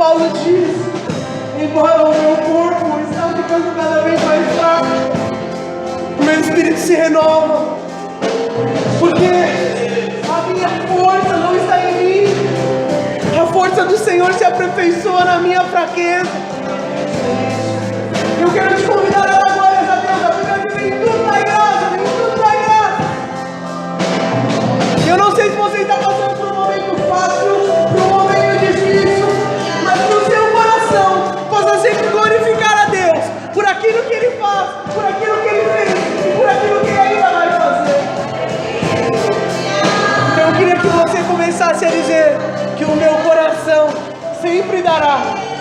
Paulo diz: embora o meu corpo está ficando cada vez mais fraco, o meu espírito se renova, porque a minha força não está em mim, a força do Senhor se aperfeiçoa na minha fraqueza. Eu quero te convidar a dar glórias a Deus, a Bíblia diz: vem tudo na graça, vem tudo na graça. Eu não sei se você está passando por um momento fácil, por um momento difícil, mas que o seu coração possa sempre glorificar a Deus por aquilo que Ele faz, por aquilo que Ele fez e por aquilo que Ele ainda vai fazer. Então eu queria que você começasse a dizer que o meu coração sempre dará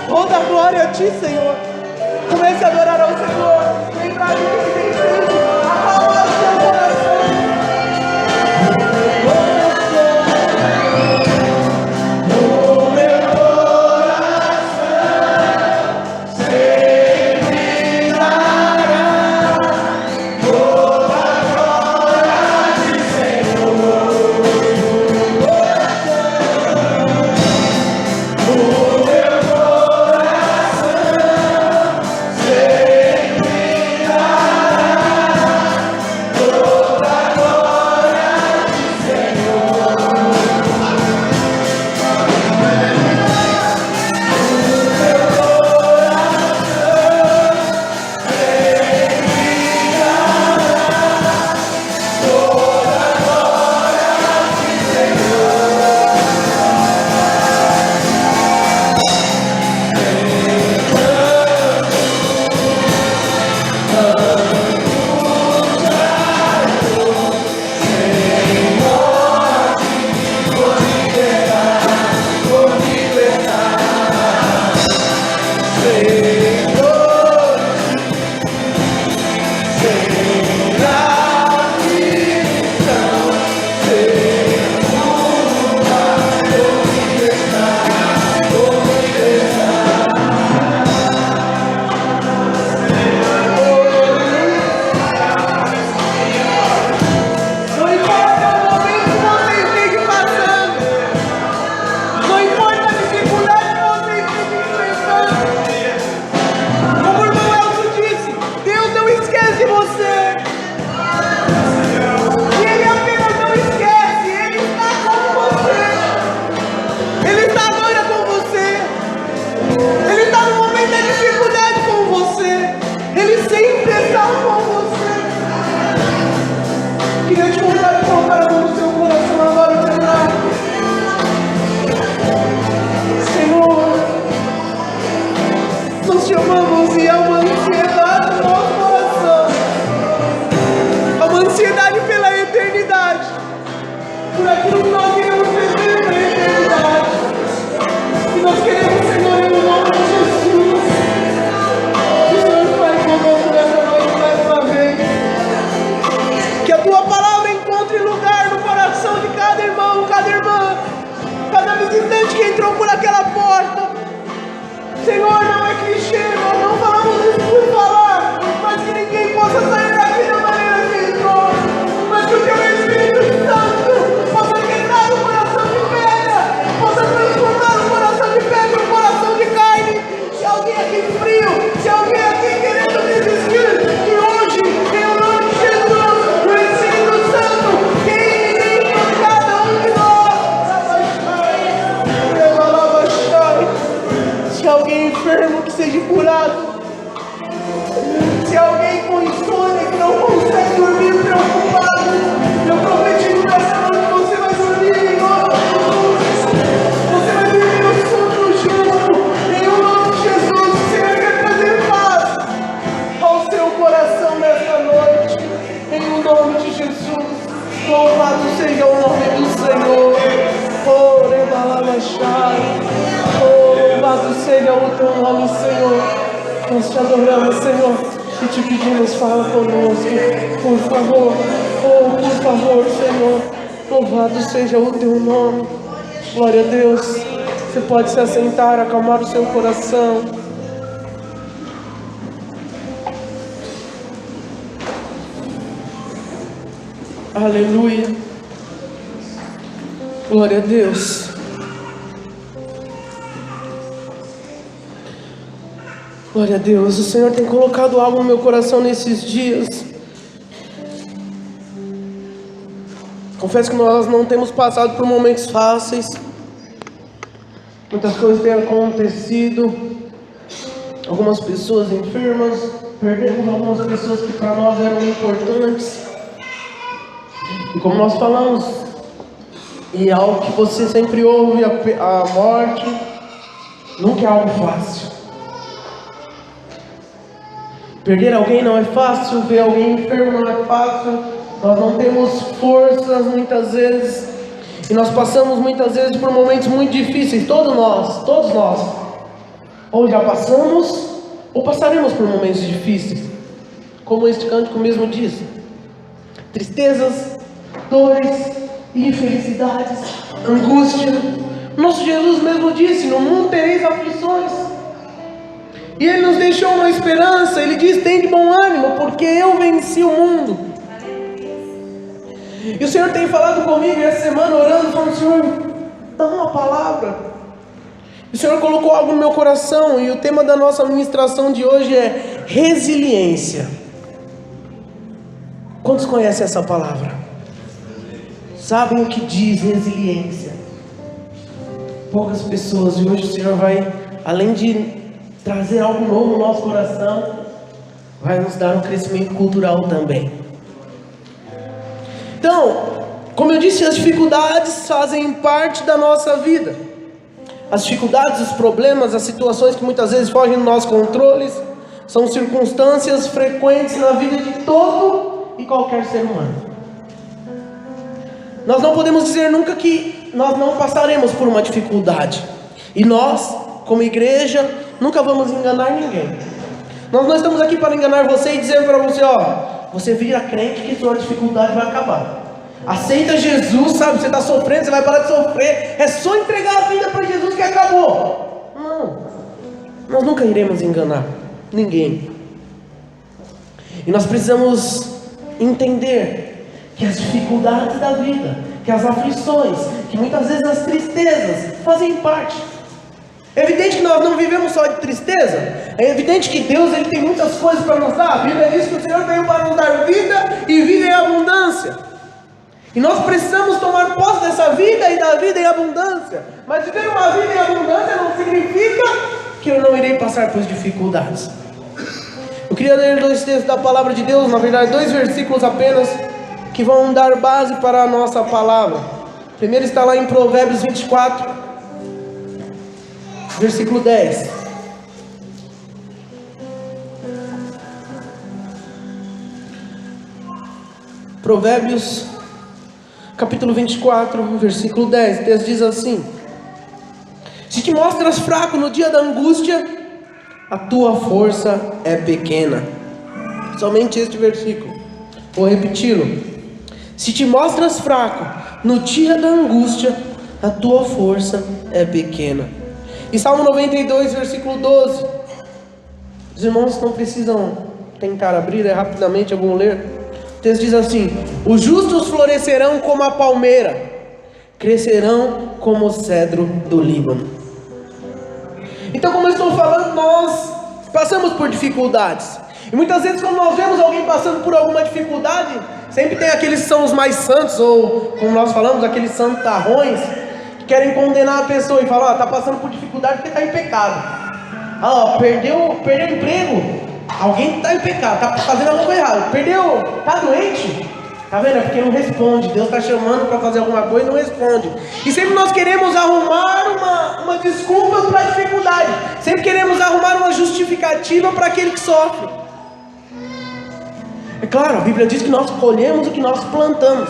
toda a glória a Ti, Senhor. Comece a adorar ao Senhor, lembrar de que Ele tem feito, acalmar o seu coração. Louvado seja o teu nome, Senhor. Nós te adoramos, Senhor, e te pedimos, fala conosco, por favor. Oh, por favor, Senhor. Louvado seja o teu nome. Glória a Deus. Você pode se assentar, acalmar o seu coração. Aleluia. Glória a Deus. Glória a Deus, o Senhor tem colocado algo no meu coração nesses dias. Confesso que nós não temos passado por momentos fáceis. Muitas coisas têm acontecido. Algumas pessoas enfermas. Perdemos algumas pessoas que para nós eram importantes. E como nós falamos, e é algo que você sempre ouve, a morte nunca é algo fácil. Perder alguém não é fácil, ver alguém enfermo não é fácil. Nós não temos forças muitas vezes. E nós passamos muitas vezes por momentos muito difíceis. Todos nós. Ou já passamos, ou passaremos por momentos difíceis. Como este cântico mesmo diz. Tristezas, dores, infelicidades, angústia. Nosso Jesus mesmo disse: no mundo tereis aflições. E Ele nos deixou uma esperança. Ele diz: tem de bom ânimo, porque eu venci o mundo. E o Senhor tem falado comigo essa semana, orando, falando: Senhor, dá uma palavra. O Senhor colocou algo no meu coração. E o tema da nossa ministração de hoje é resiliência. Quantos conhecem essa palavra? Sabem o que diz resiliência? Poucas pessoas. E hoje o Senhor vai, além de trazer algo novo no nosso coração, vai nos dar um crescimento cultural também. Então, como eu disse, as dificuldades fazem parte da nossa vida. As dificuldades, os problemas, as situações que muitas vezes fogem dos nossos controles, são circunstâncias frequentes na vida de todo e qualquer ser humano. Nós não podemos dizer nunca que nós não passaremos por uma dificuldade. E nós, como igreja, nunca vamos enganar ninguém. Nós não estamos aqui para enganar você e dizer para você: você vira crente que sua dificuldade vai acabar. Aceita Jesus, sabe? Você está sofrendo, você vai parar de sofrer. É só entregar a vida para Jesus que acabou. Não, nós nunca iremos enganar ninguém. E nós precisamos entender que as dificuldades da vida, que as aflições, que muitas vezes as tristezas fazem parte. É evidente que nós não vivemos só de tristeza. É evidente que Deus, Ele tem muitas coisas para nos dar. A Bíblia diz que o Senhor veio para nos dar vida e vida em abundância. E nós precisamos tomar posse dessa vida e da vida em abundância. Mas viver uma vida em abundância não significa que eu não irei passar por dificuldades. Eu queria ler 2 textos da palavra de Deus, na verdade 2 versículos apenas, que vão dar base para a nossa palavra. O primeiro está lá em Provérbios 24, versículo 10. Provérbios capítulo 24, versículo 10. O texto diz assim: se te mostras fraco no dia da angústia, a tua força é pequena. Somente este versículo. Vou repeti-lo. Se te mostras fraco no dia da angústia, a tua força é pequena. E Salmo 92, versículo 12. Os irmãos não precisam tentar abrir, rapidamente eu vou ler. O texto diz assim: os justos florescerão como a palmeira, crescerão como o cedro do Líbano. Então, como eu estou falando, nós passamos por dificuldades. E muitas vezes, quando nós vemos alguém passando por alguma dificuldade, sempre tem aqueles que são os mais santos, ou como nós falamos, aqueles santarrões, que querem condenar a pessoa e falar: está passando por dificuldade porque está em pecado. Perdeu emprego. Alguém está em pecado, está fazendo algo errado. Perdeu, está doente. Está vendo? É porque não responde. Deus está chamando para fazer alguma coisa e não responde. E sempre nós queremos arrumar uma desculpa para a dificuldade. Sempre queremos arrumar uma justificativa para aquele que sofre. É claro, a Bíblia diz que nós colhemos o que nós plantamos.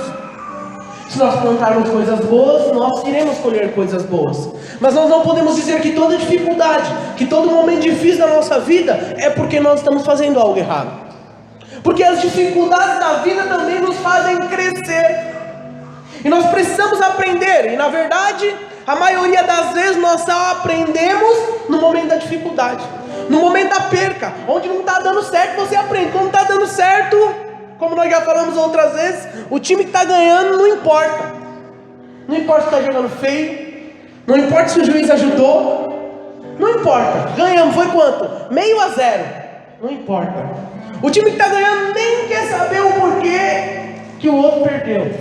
Se nós plantarmos coisas boas, nós iremos colher coisas boas. Mas nós não podemos dizer que toda dificuldade, que todo momento difícil da nossa vida é porque nós estamos fazendo algo errado. Porque as dificuldades da vida também nos fazem crescer. E nós precisamos aprender. E na verdade, a maioria das vezes nós só aprendemos no momento da dificuldade, no momento da perca, onde não está dando certo, você aprende. Quando está dando certo, como nós já falamos outras vezes, o time que está ganhando não importa. Não importa se está jogando feio, não importa se o juiz ajudou, Não importa, ganhamos, foi quanto? 0-0, não importa. O time que está ganhando nem quer saber o porquê que o outro perdeu.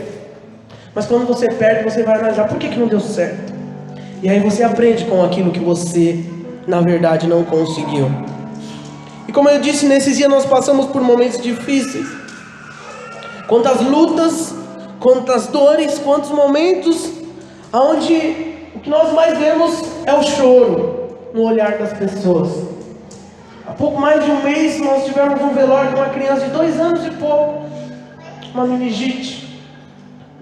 Mas quando você perde, você vai analisar por que não deu certo. E aí você aprende com aquilo que você, na verdade, não conseguiu. E como eu disse, nesses dias nós passamos por momentos difíceis. Quantas lutas, quantas dores, quantos momentos onde o que nós mais vemos é o choro no olhar das pessoas. Há pouco mais de um mês nós tivemos um velório de uma criança de 2 anos e pouco, uma meningite.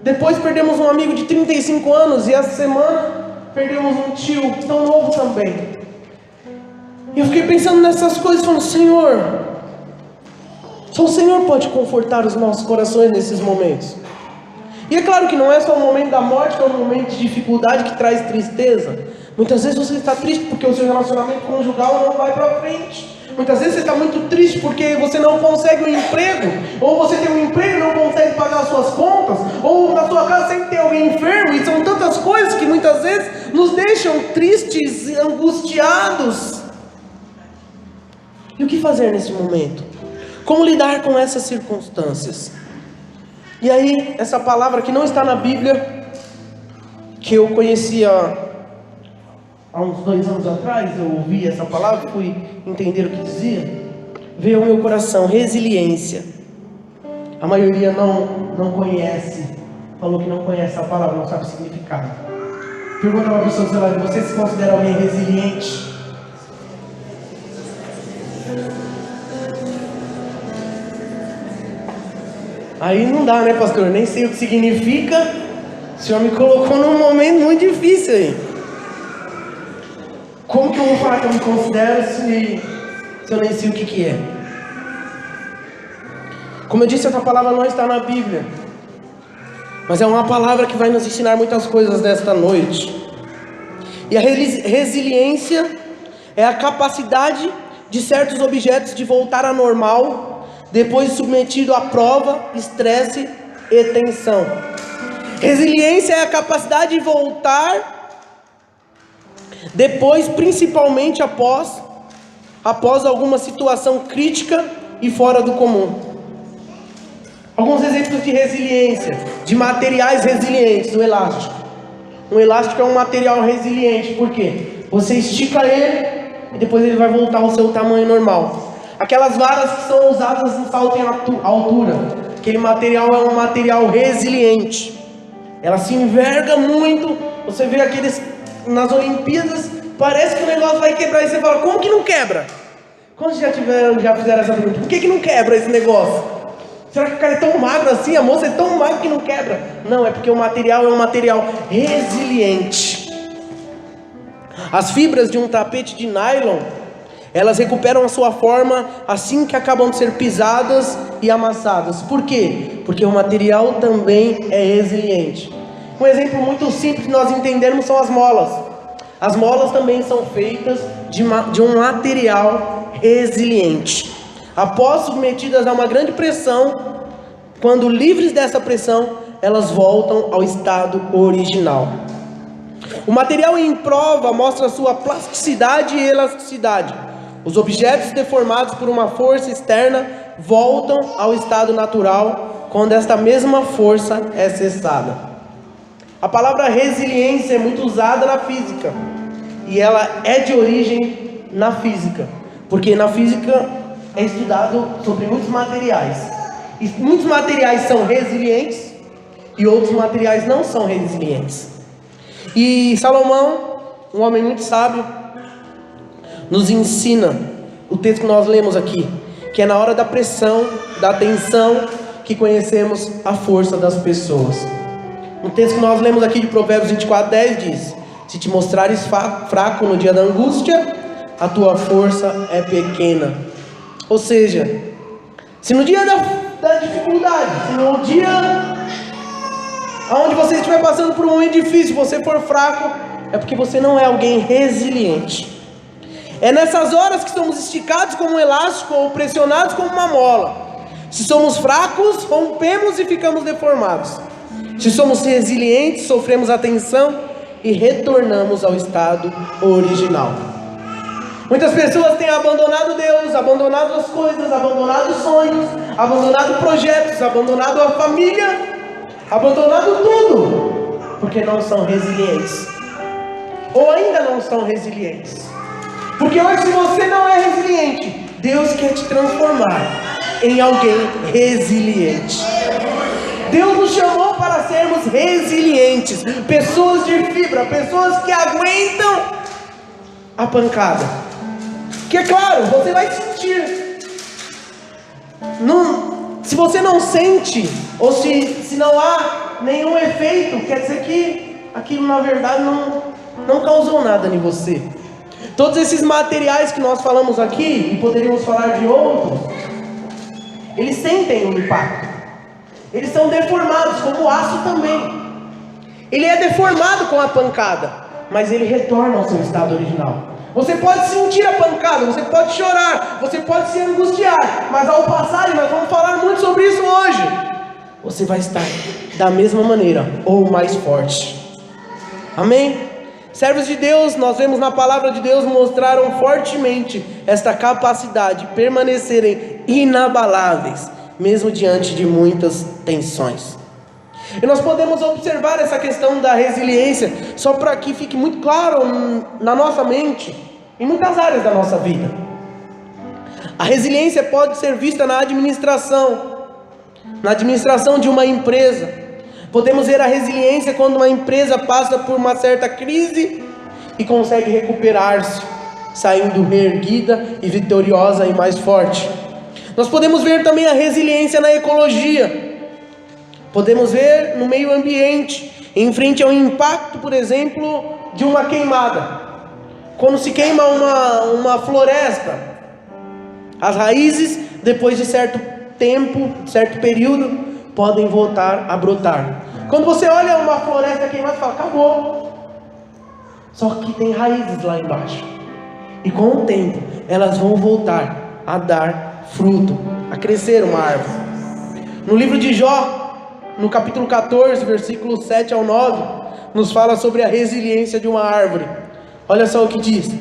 Depois perdemos um amigo de 35 anos e essa semana perdemos um tio tão novo também. E eu fiquei pensando nessas coisas, falando, Senhor, só o Senhor pode confortar os nossos corações nesses momentos. E é claro que não é só o momento da morte, que é um momento de dificuldade que traz tristeza. Muitas vezes você está triste porque o seu relacionamento conjugal não vai para frente. Muitas vezes você está muito triste porque você não consegue um emprego, ou você tem um emprego e não consegue pagar as suas contas, ou na sua casa sempre tem alguém enfermo, e são tantas coisas que muitas vezes nos deixam tristes e angustiados. E o que fazer nesse momento? Como lidar com essas circunstâncias? E aí, essa palavra que não está na Bíblia, que eu conhecia há uns 2 anos atrás, eu ouvi essa palavra, fui entender o que dizia, veio ao meu coração, resiliência. A maioria não conhece, falou que não conhece a palavra, não sabe o significado. Pergunta para a pessoa do seu lado, você se considera alguém resiliente? Aí não dá, né, pastor? Nem sei o que significa. O Senhor me colocou num momento muito difícil aí. Como que eu vou falar que eu me considero se eu nem sei o que é? Como eu disse, essa palavra não está na Bíblia, mas é uma palavra que vai nos ensinar muitas coisas nesta noite. E a resiliência é a capacidade de certos objetos de voltar ao normal depois de submetido à prova, estresse e tensão. Resiliência é a capacidade de voltar depois, principalmente após alguma situação crítica e fora do comum. Alguns exemplos de resiliência, de materiais resilientes. O elástico. Um elástico é um material resiliente, por quê? Você estica ele e depois ele vai voltar ao seu tamanho normal. Aquelas varas que são usadas no salto em altura, aquele material é um material resiliente. Ela se enverga muito. Você vê aqueles nas Olimpíadas, parece que o negócio vai quebrar e você fala, como que não quebra? Quantos já fizeram essa pergunta? Por que não quebra esse negócio? Será que o cara é tão magro assim? A moça é tão magra que não quebra? Não, é porque o material é um material resiliente. As fibras de um tapete de nylon, elas recuperam a sua forma assim que acabam de ser pisadas e amassadas. Por quê? Porque o material também é resiliente. Um exemplo muito simples de nós entendermos são as molas. As molas também são feitas de um material resiliente. Após submetidas a uma grande pressão, quando livres dessa pressão, elas voltam ao estado original. O material em prova mostra sua plasticidade e elasticidade. Os objetos deformados por uma força externa voltam ao estado natural quando esta mesma força é cessada. A palavra resiliência é muito usada na física, e ela é de origem na física, porque na física é estudado sobre muitos materiais, e muitos materiais são resilientes e outros materiais não são resilientes. E Salomão, um homem muito sábio, nos ensina o texto que nós lemos aqui, que é na hora da pressão, da tensão, que conhecemos a força das pessoas. O texto que nós lemos aqui de Provérbios 24:10 diz: se te mostrares fraco no dia da angústia, a tua força é pequena. Ou seja, se no dia da dificuldade, se no dia onde você estiver passando por um momento difícil, você for fraco, é porque você não é alguém resiliente. É nessas horas que somos esticados como um elástico ou pressionados como uma mola. Se somos fracos, rompemos e ficamos deformados. Se somos resilientes, sofremos a tensão e retornamos ao estado original. Muitas pessoas têm abandonado Deus, abandonado as coisas, abandonado os sonhos, abandonado projetos, abandonado a família, abandonado tudo, porque não são resilientes, ou ainda não são resilientes. Porque hoje, se você não é resiliente, Deus quer te transformar em alguém resiliente. Deus nos chamou para sermos resilientes, pessoas de fibra, pessoas que aguentam a pancada. Que é claro, você vai sentir. Se você não sente, ou se não há nenhum efeito, quer dizer que aquilo na verdade não causou nada em você. Todos esses materiais que nós falamos aqui, e poderíamos falar de outros, eles sentem o impacto. Eles são deformados, como o aço também. Ele é deformado com a pancada, mas ele retorna ao seu estado original. Você pode sentir a pancada, você pode chorar, você pode se angustiar, mas ao passar, e nós vamos falar muito sobre isso hoje, você vai estar da mesma maneira, ou mais forte. Amém? Servos de Deus, nós vemos na palavra de Deus, mostraram fortemente esta capacidade de permanecerem inabaláveis, mesmo diante de muitas tensões. E nós podemos observar essa questão da resiliência, só para que fique muito claro na nossa mente, em muitas áreas da nossa vida. A resiliência pode ser vista na administração de uma empresa. Podemos ver a resiliência quando uma empresa passa por uma certa crise e consegue recuperar-se, saindo reerguida e vitoriosa e mais forte. Nós podemos ver também a resiliência na ecologia. Podemos ver no meio ambiente, em frente ao impacto, por exemplo, de uma queimada. Quando se queima uma floresta, as raízes, depois de certo tempo, certo período, podem voltar a brotar. Quando você olha uma floresta queimada, você fala, acabou. Só que tem raízes lá embaixo. E com o tempo, elas vão voltar a dar fruto, a crescer uma árvore. No livro de Jó, no capítulo 14, versículos 7 ao 9, nos fala sobre a resiliência de uma árvore. Olha só o que diz: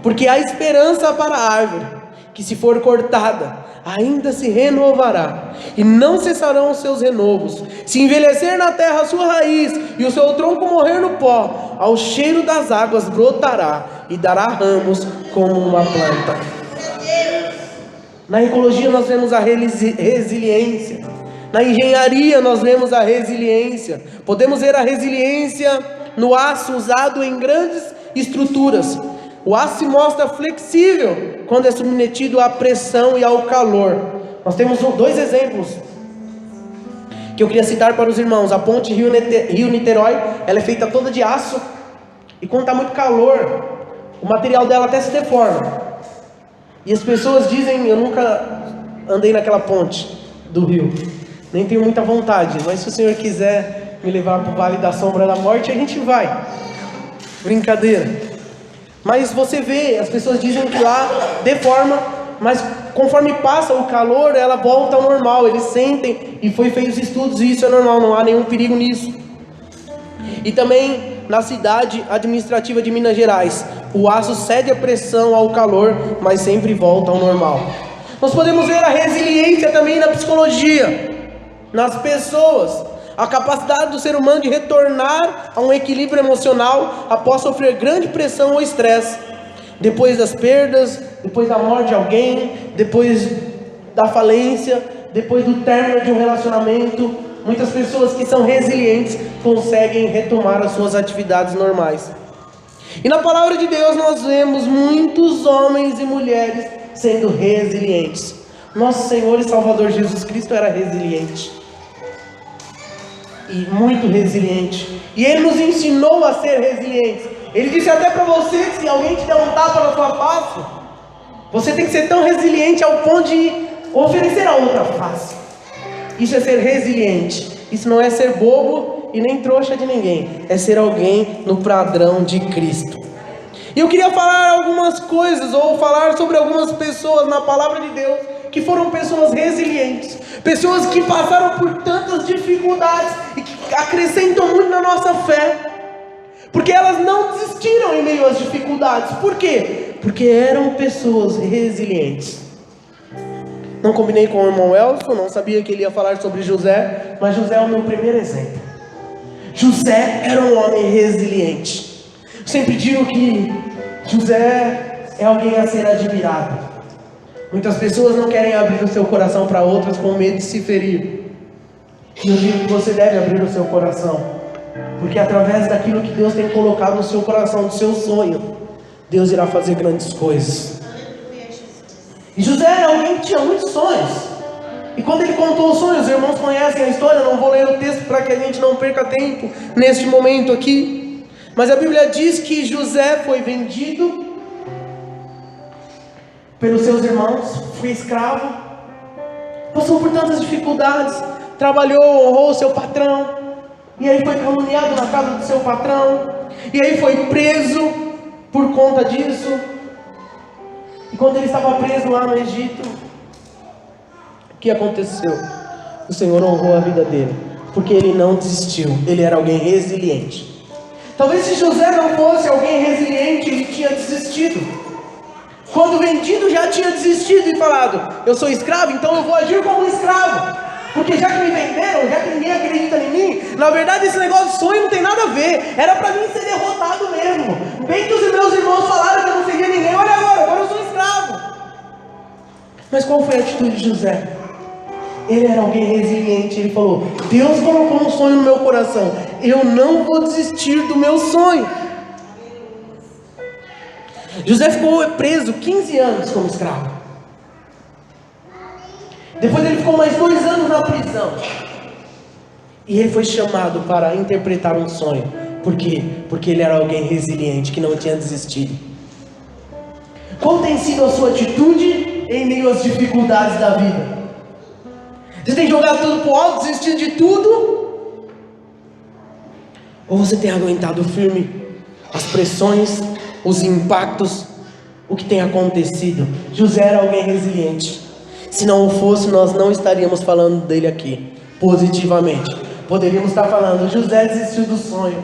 porque há esperança para a árvore, que se for cortada, ainda se renovará, e não cessarão os seus renovos. Se envelhecer na terra a sua raiz, e o seu tronco morrer no pó, ao cheiro das águas brotará, e dará ramos como uma planta. Na ecologia nós vemos a resiliência. Na engenharia nós vemos a resiliência. Podemos ver a resiliência no aço usado em grandes estruturas. O aço se mostra flexível quando é submetido à pressão e ao calor. Nós temos dois exemplos que eu queria citar para os irmãos. A ponte Rio-Niterói, ela é feita toda de aço, e quando está muito calor, o material dela até se deforma. E as pessoas dizem, eu nunca andei naquela ponte do rio, nem tenho muita vontade, mas se o Senhor quiser me levar para o Vale da Sombra da Morte, a gente vai. Brincadeira. Mas você vê, as pessoas dizem que lá deforma, mas conforme passa o calor, ela volta ao normal. Eles sentem, e foi feito estudos, e isso é normal, não há nenhum perigo nisso. E também na cidade administrativa de Minas Gerais, o aço cede a pressão ao calor, mas sempre volta ao normal. Nós podemos ver a resiliência também na psicologia, nas pessoas, a capacidade do ser humano de retornar a um equilíbrio emocional após sofrer grande pressão ou estresse, depois das perdas, depois da morte de alguém, depois da falência, depois do término de um relacionamento. Muitas pessoas que são resilientes conseguem retomar as suas atividades normais. E na palavra de Deus nós vemos muitos homens e mulheres sendo resilientes. Nosso Senhor e Salvador Jesus Cristo era resiliente, e muito resiliente, e Ele nos ensinou a ser resilientes. Ele disse até para você que se alguém te der um tapa na sua face, você tem que ser tão resiliente ao ponto de oferecer a outra face. Isso é ser resiliente. Isso não é ser bobo e nem trouxa de ninguém, é ser alguém no padrão de Cristo. E eu queria falar algumas coisas, ou falar sobre algumas pessoas na palavra de Deus, que foram pessoas resilientes, pessoas que passaram por tantas dificuldades e que acrescentam muito na nossa fé, porque elas não desistiram em meio às dificuldades. Por quê? Porque eram pessoas resilientes. Não combinei com o irmão Elson, não sabia que ele ia falar sobre José, mas José é o meu primeiro exemplo. José era um homem resiliente. Eu sempre digo que José é alguém a ser admirado. Muitas pessoas não querem abrir o seu coração para outras com medo de se ferir. E eu digo que você deve abrir o seu coração, porque através daquilo que Deus tem colocado no seu coração, do seu sonho, Deus irá fazer grandes coisas. E José era alguém que tinha muitos sonhos. E quando ele contou os sonhos, os irmãos conhecem a história, não vou ler o texto para que a gente não perca tempo neste momento aqui. Mas a Bíblia diz que José foi vendido pelos seus irmãos, foi escravo, passou por tantas dificuldades, trabalhou, honrou o seu patrão, e aí foi caluniado na casa do seu patrão, e aí foi preso por conta disso. E quando ele estava preso lá no Egito, o que aconteceu? O Senhor honrou a vida dele, porque ele não desistiu, ele era alguém resiliente. Talvez se José não fosse alguém resiliente, ele tinha desistido. Quando vendido já tinha desistido e falado: eu sou escravo, então eu vou agir como um escravo, porque já que me venderam, já que ninguém acredita em mim, na verdade esse negócio de sonho não tem nada a ver, era para mim ser derrotado mesmo. Bem que os meus irmãos falaram que eu não seria ninguém, olha agora eu sou escravo. Mas qual foi a atitude de José? Ele era alguém resiliente, ele falou: Deus colocou um sonho no meu coração, eu não vou desistir do meu sonho. José ficou preso 15 anos como escravo. Depois ele ficou mais 2 anos na prisão. E ele foi chamado para interpretar um sonho. Por quê? Porque ele era alguém resiliente, que não tinha desistido. Qual tem sido a sua atitude em meio às dificuldades da vida? Você tem jogado tudo pro alto, desistindo de tudo? Ou você tem aguentado firme as pressões, os impactos, o que tem acontecido? José era alguém resiliente. Se não o fosse, nós não estaríamos falando dele aqui positivamente. Poderíamos estar falando: José desistiu do sonho,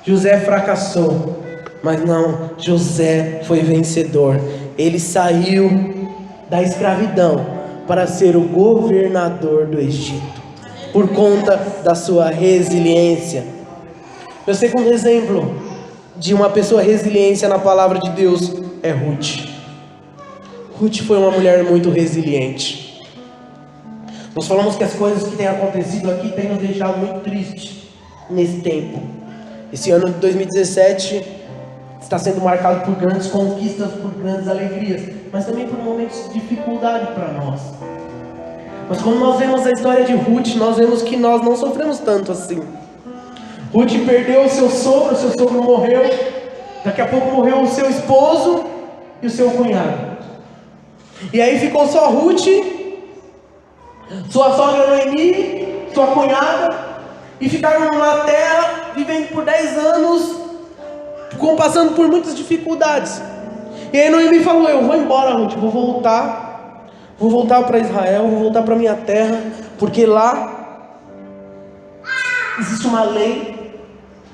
José fracassou. Mas não, José foi vencedor. Ele saiu da escravidão para ser o governador do Egito, por conta da sua resiliência. Eu sei que um exemplo de uma pessoa resiliência na palavra de Deus é Ruth. Ruth foi uma mulher muito resiliente. Nós falamos que as coisas que têm acontecido aqui têm nos deixado muito tristes nesse tempo. Esse ano de 2017 está sendo marcado por grandes conquistas, por grandes alegrias, mas também por momentos de dificuldade para nós. Mas quando nós vemos a história de Ruth, nós vemos que nós não sofremos tanto assim. Ruth perdeu o seu sogro morreu, daqui a pouco morreu o seu esposo e o seu cunhado. E aí ficou só Ruth, sua sogra Noemi, sua cunhada, e ficaram na terra, vivendo por 10 anos, passando por muitas dificuldades. E aí Noemi falou: eu vou embora, Ruth, vou voltar para Israel, vou voltar para minha terra, porque lá existe uma lei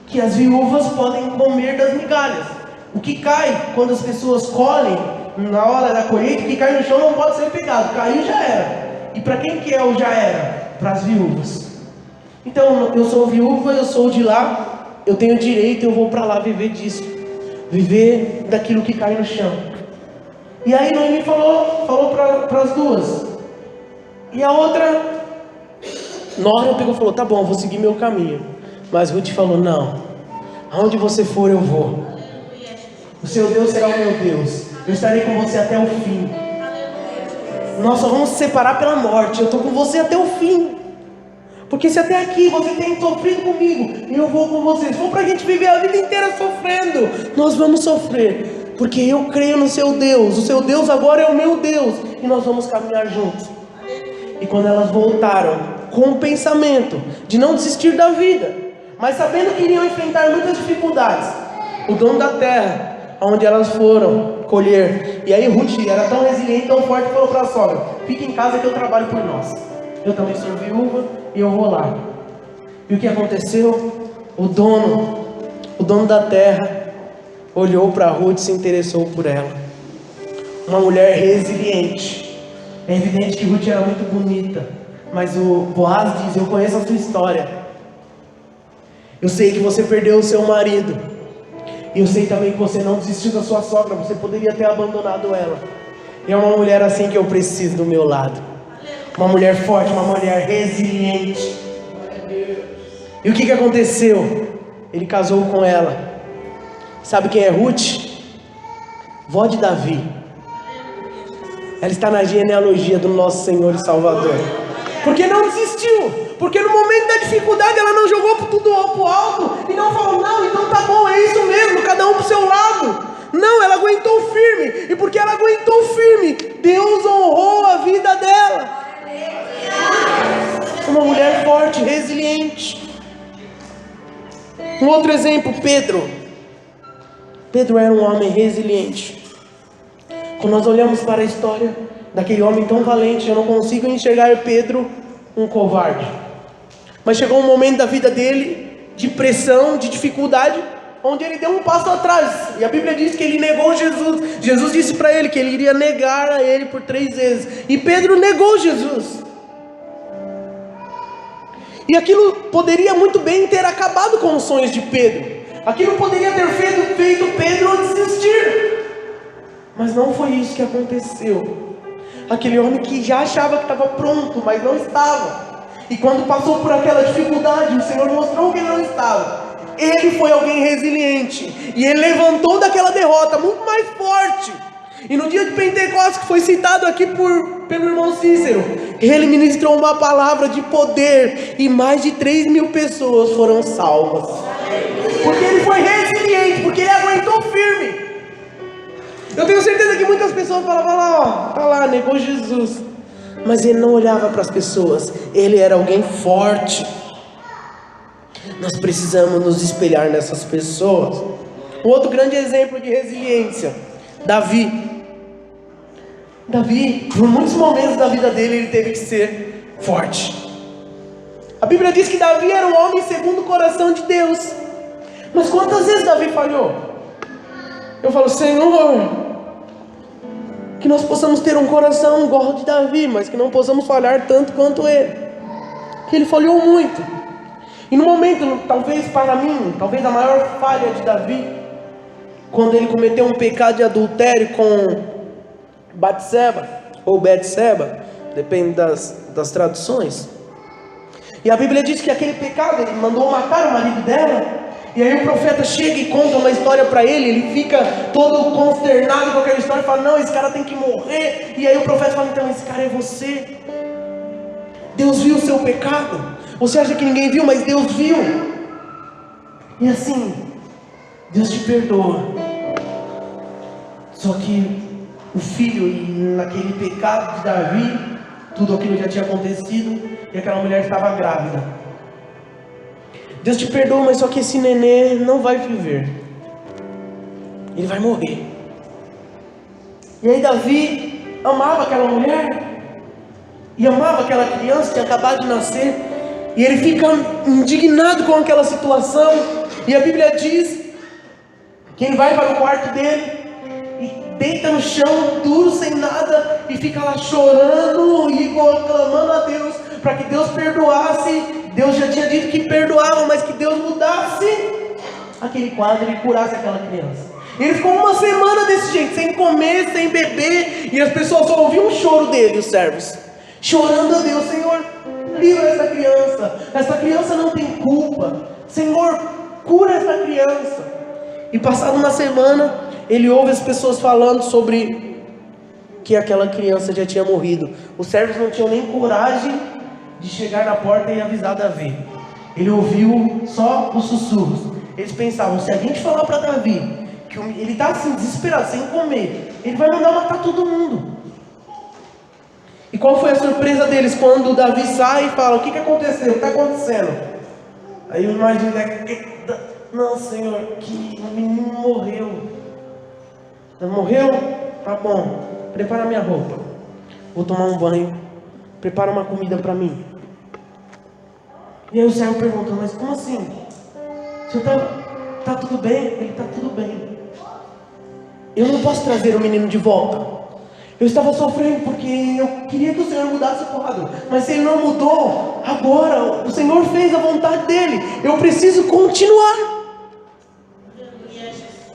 que as viúvas podem comer das migalhas. O que cai quando as pessoas colhem na hora da colheita, o que cai no chão não pode ser pegado. Caiu, já era. E para quem que é o já era? Para as viúvas. Então eu sou viúva, eu sou de lá, eu tenho direito, eu vou para lá viver disso, viver daquilo que cai no chão. E aí Noemi falou para as duas. E a outra Nora pegou e falou: tá bom, vou seguir meu caminho. Mas Ruth falou: não, aonde você for eu vou. O seu Deus será o meu Deus, eu estarei com você até o fim. Nós só vamos se separar pela morte, eu estou com você até o fim. Porque se até aqui você tem sofrido comigo, eu vou com você. Se for para a gente viver a vida inteira sofrendo, nós vamos sofrer, porque eu creio no seu Deus. O seu Deus agora é o meu Deus, e nós vamos caminhar juntos. E quando elas voltaram com o pensamento de não desistir da vida, mas sabendo que iriam enfrentar muitas dificuldades, o dono da terra onde elas foram colher, e aí Ruth era tão resiliente, tão forte, falou para a sogra: fica em casa que eu trabalho por nós, eu também sou viúva e eu vou lá. E o que aconteceu? O dono da terra olhou para Ruth e se interessou por ela. Uma mulher resiliente. É evidente que Ruth era muito bonita, mas o Boaz diz: eu conheço a sua história. Eu sei que você perdeu o seu marido. E eu sei também que você não desistiu da sua sogra. Você poderia ter abandonado ela. E é uma mulher assim que eu preciso do meu lado. Uma mulher forte, uma mulher resiliente. E o que aconteceu? Ele casou com ela. Sabe quem é Ruth? Vó de Davi. Ela está na genealogia do nosso Senhor e Salvador. Porque não desistiu. Porque no momento da dificuldade ela não jogou tudo pro alto e não falou: não, então tá bom, é isso mesmo, cada um pro seu lado. Não, ela aguentou firme. E porque ela aguentou firme, Deus honrou a vida dela. Uma mulher forte, resiliente. Um outro exemplo, Pedro. Pedro era um homem resiliente. Quando nós olhamos para a história daquele homem tão valente, eu não consigo enxergar Pedro um covarde. Mas chegou um momento da vida dele de pressão, de dificuldade, onde ele deu um passo atrás. E a Bíblia diz que ele negou Jesus. Jesus disse para ele que ele iria negar a ele por 3 vezes. E Pedro negou Jesus. E aquilo poderia muito bem ter acabado com os sonhos de Pedro. Aquilo poderia ter feito Pedro desistir. Mas não foi isso que aconteceu. Aquele homem que já achava que estava pronto, mas não estava. E quando passou por aquela dificuldade, o Senhor mostrou que ele não estava. Ele foi alguém resiliente. E ele levantou daquela derrota muito mais forte. E no dia de Pentecostes, que foi citado aqui pelo irmão Cícero, ele ministrou uma palavra de poder. E mais de 3.000 pessoas foram salvas. Porque ele foi resiliente, porque ele aguentou firme. Eu tenho certeza que muitas pessoas falavam lá, ó, tá lá, negou Jesus. Mas ele não olhava para as pessoas. Ele era alguém forte. Nós precisamos nos espelhar nessas pessoas. Um outro grande exemplo de resiliência, Davi. Davi, por muitos momentos da vida dele, ele teve que ser forte. A Bíblia diz que Davi era um homem segundo o coração de Deus. Mas quantas vezes Davi falhou? Eu falo: Senhor, que nós possamos ter um coração igual de Davi, mas que não possamos falhar tanto quanto ele. Que ele falhou muito. E no momento, talvez para mim, talvez a maior falha de Davi, quando ele cometeu um pecado de adultério com Batseba, ou Betseba, depende das traduções. E a Bíblia diz que aquele pecado, ele mandou matar o marido dela. E aí o profeta chega e conta uma história para ele. Ele fica todo consternado com aquela história e fala: não, esse cara tem que morrer. E aí o profeta fala: então esse cara é você. Deus viu o seu pecado. Você acha que ninguém viu, mas Deus viu. E assim, Deus te perdoa. Só que o filho, naquele pecado de Davi, tudo aquilo já tinha acontecido, e aquela mulher estava grávida. Deus te perdoa, mas só que esse nenê não vai viver. Ele vai morrer. E aí Davi amava aquela mulher, e amava aquela criança que tinha acabado de nascer. E ele fica indignado com aquela situação. E a Bíblia diz que ele vai para o quarto dele e deita no chão, duro, sem nada, e fica lá chorando e clamando a Deus para que Deus perdoasse. Deus já tinha dito que perdoava, mas que Deus mudasse aquele quadro e curasse aquela criança. E ele ficou uma semana desse jeito, sem comer, sem beber, e as pessoas só ouviam o choro dele, os servos, chorando a Deus: Senhor, livra essa criança não tem culpa, Senhor, cura essa criança. E passada uma semana, ele ouve as pessoas falando sobre que aquela criança já tinha morrido. Os servos não tinham nem coragem de chegar na porta e avisar Davi. Ele ouviu só os sussurros. Eles pensavam: se a gente falar para Davi que ele está assim, desesperado, sem comer, ele vai mandar matar todo mundo. E qual foi a surpresa deles quando Davi sai e fala: o que aconteceu? O que está acontecendo? Aí eu imagino: não, Senhor, que o menino morreu. Morreu? Tá bom, prepara minha roupa, vou tomar um banho, prepara uma comida para mim. E aí o servo perguntou: mas como assim? O senhor tá tudo bem? Ele: tá tudo bem. eu não posso trazer o menino de volta. Eu estava sofrendo porque eu queria que o Senhor mudasse o quadro, mas se Ele não mudou, agora o Senhor fez a vontade dEle, eu preciso continuar.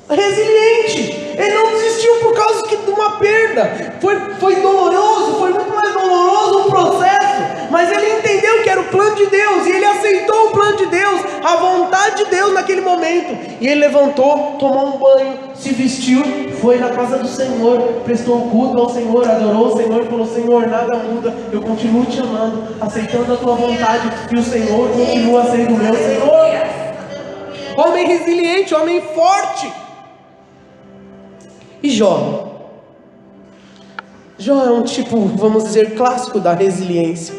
Resiliente, ele não desistiu por causa de uma perda, foi doloroso, foi muito mais doloroso o processo, mas ele entendeu que era o plano de Deus, e ele aceitou o plano de Deus, a vontade de Deus naquele momento, e ele levantou, tomou um banho, se vestiu, foi na casa do Senhor, prestou culto ao Senhor, adorou o Senhor, falou: Senhor, nada muda, eu continuo te amando, aceitando a tua vontade, e o Senhor continua sendo o meu Senhor. Homem resiliente, homem forte. E Jó? Jó é um tipo, vamos dizer, clássico da resiliência.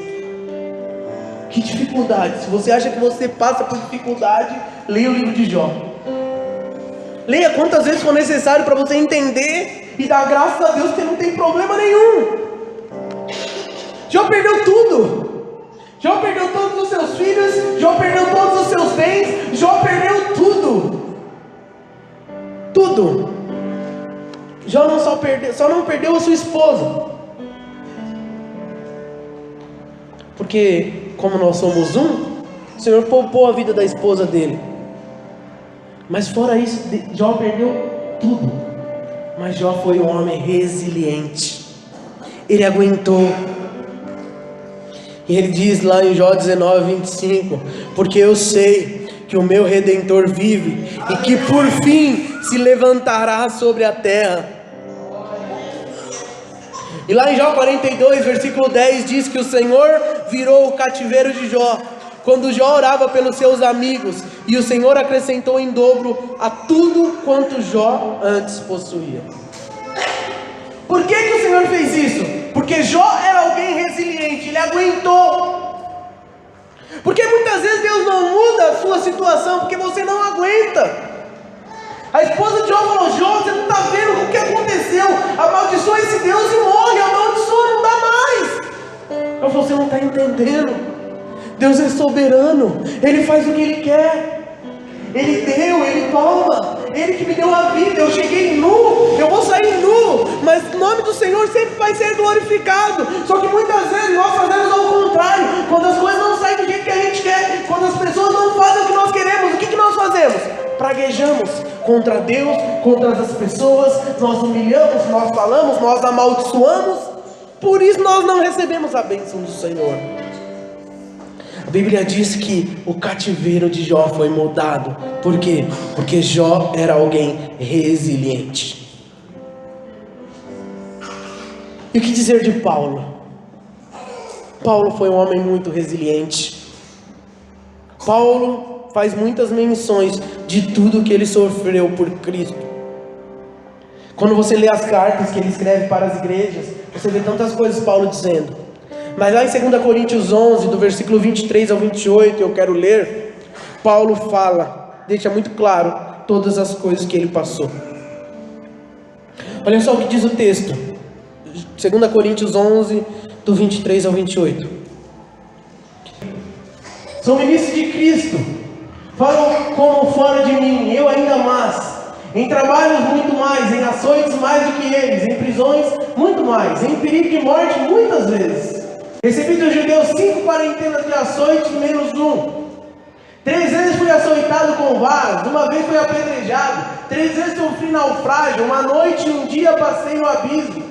Que dificuldade. Se você acha que você passa por dificuldade, leia o livro de Jó. Leia quantas vezes for necessário para você entender e dar graças a Deus que não tem problema nenhum. Jó perdeu tudo. Jó perdeu todos os seus filhos, Jó perdeu todos os seus bens, Jó perdeu tudo. Tudo. Jó só não perdeu a sua esposa. Porque, como nós somos um, o Senhor poupou a vida da esposa dele. Mas fora isso, Jó perdeu tudo. Mas Jó foi um homem resiliente. Ele aguentou. E ele diz lá em Jó 19:25: porque eu sei que o meu Redentor vive, e que por fim se levantará sobre a terra. E lá em Jó 42, versículo 10, diz que o Senhor virou o cativeiro de Jó, quando Jó orava pelos seus amigos, e o Senhor acrescentou em dobro a tudo quanto Jó antes possuía. Por que o Senhor fez isso? Porque Jó era alguém resiliente, ele aguentou. Porque muitas vezes Deus não muda a sua situação porque você não aguenta. A esposa de Jó falou: Jó, você não está vendo o que aconteceu? Amaldiçoa esse Deus e morre, amaldiçoa, não dá mais. Ela falou: você não está entendendo. Deus é soberano, Ele faz o que Ele quer. Ele deu, Ele toma. Ele que me deu a vida. Eu cheguei nu, eu vou sair nu, mas o nome do Senhor sempre vai ser glorificado. Só que muitas vezes nós fazemos ao contrário. Quando as coisas não saem do jeito que a gente quer, quando as pessoas não fazem o que nós queremos, o que nós fazemos? Praguejamos contra Deus, contra as pessoas, nós humilhamos, nós falamos, nós amaldiçoamos. Por isso nós não recebemos a bênção do Senhor. A Bíblia diz que o cativeiro de Jó foi mudado. Por quê? Porque Jó era alguém resiliente. E o que dizer de Paulo? Paulo foi um homem muito resiliente. Paulo faz muitas menções de tudo que ele sofreu por Cristo. Quando você lê as cartas que ele escreve para as igrejas, você vê tantas coisas Paulo dizendo. Mas lá em 2 Coríntios 11, do versículo 23 ao 28, eu quero ler, Paulo fala, deixa muito claro todas as coisas que ele passou. Olha só o que diz o texto, 2 Coríntios 11, do 23 ao 28. Sou ministro de Cristo, falo como fora de mim, eu ainda mais. Em trabalhos muito mais, em açoites mais do que eles, em prisões muito mais, em perigo de morte muitas vezes. Recebi dos judeus 5 quarentenas de açoite menos 1. 3 vezes fui açoitado com varas, uma vez fui apedrejado, 3 vezes sofri naufrágio, uma noite e um dia passei no abismo.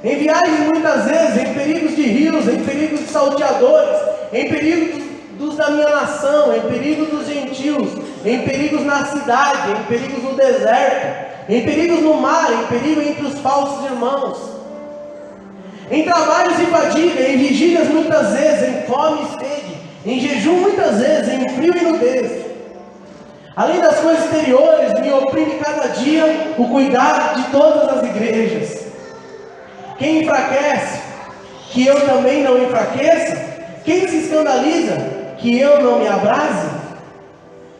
Em viagens muitas vezes, em perigos de rios, em perigos de salteadores, em perigos dos da minha nação, em perigos dos gentios, em perigos na cidade, em perigos no deserto, em perigos no mar, em perigo entre os falsos irmãos. Em trabalhos e fadiga, em vigílias muitas vezes, em fome e sede, em jejum muitas vezes, em frio e nudez. Além das coisas exteriores, me oprime cada dia o cuidado de todas as igrejas. Quem enfraquece, que eu também não enfraqueça? Quem se escandaliza, que eu não me abrase?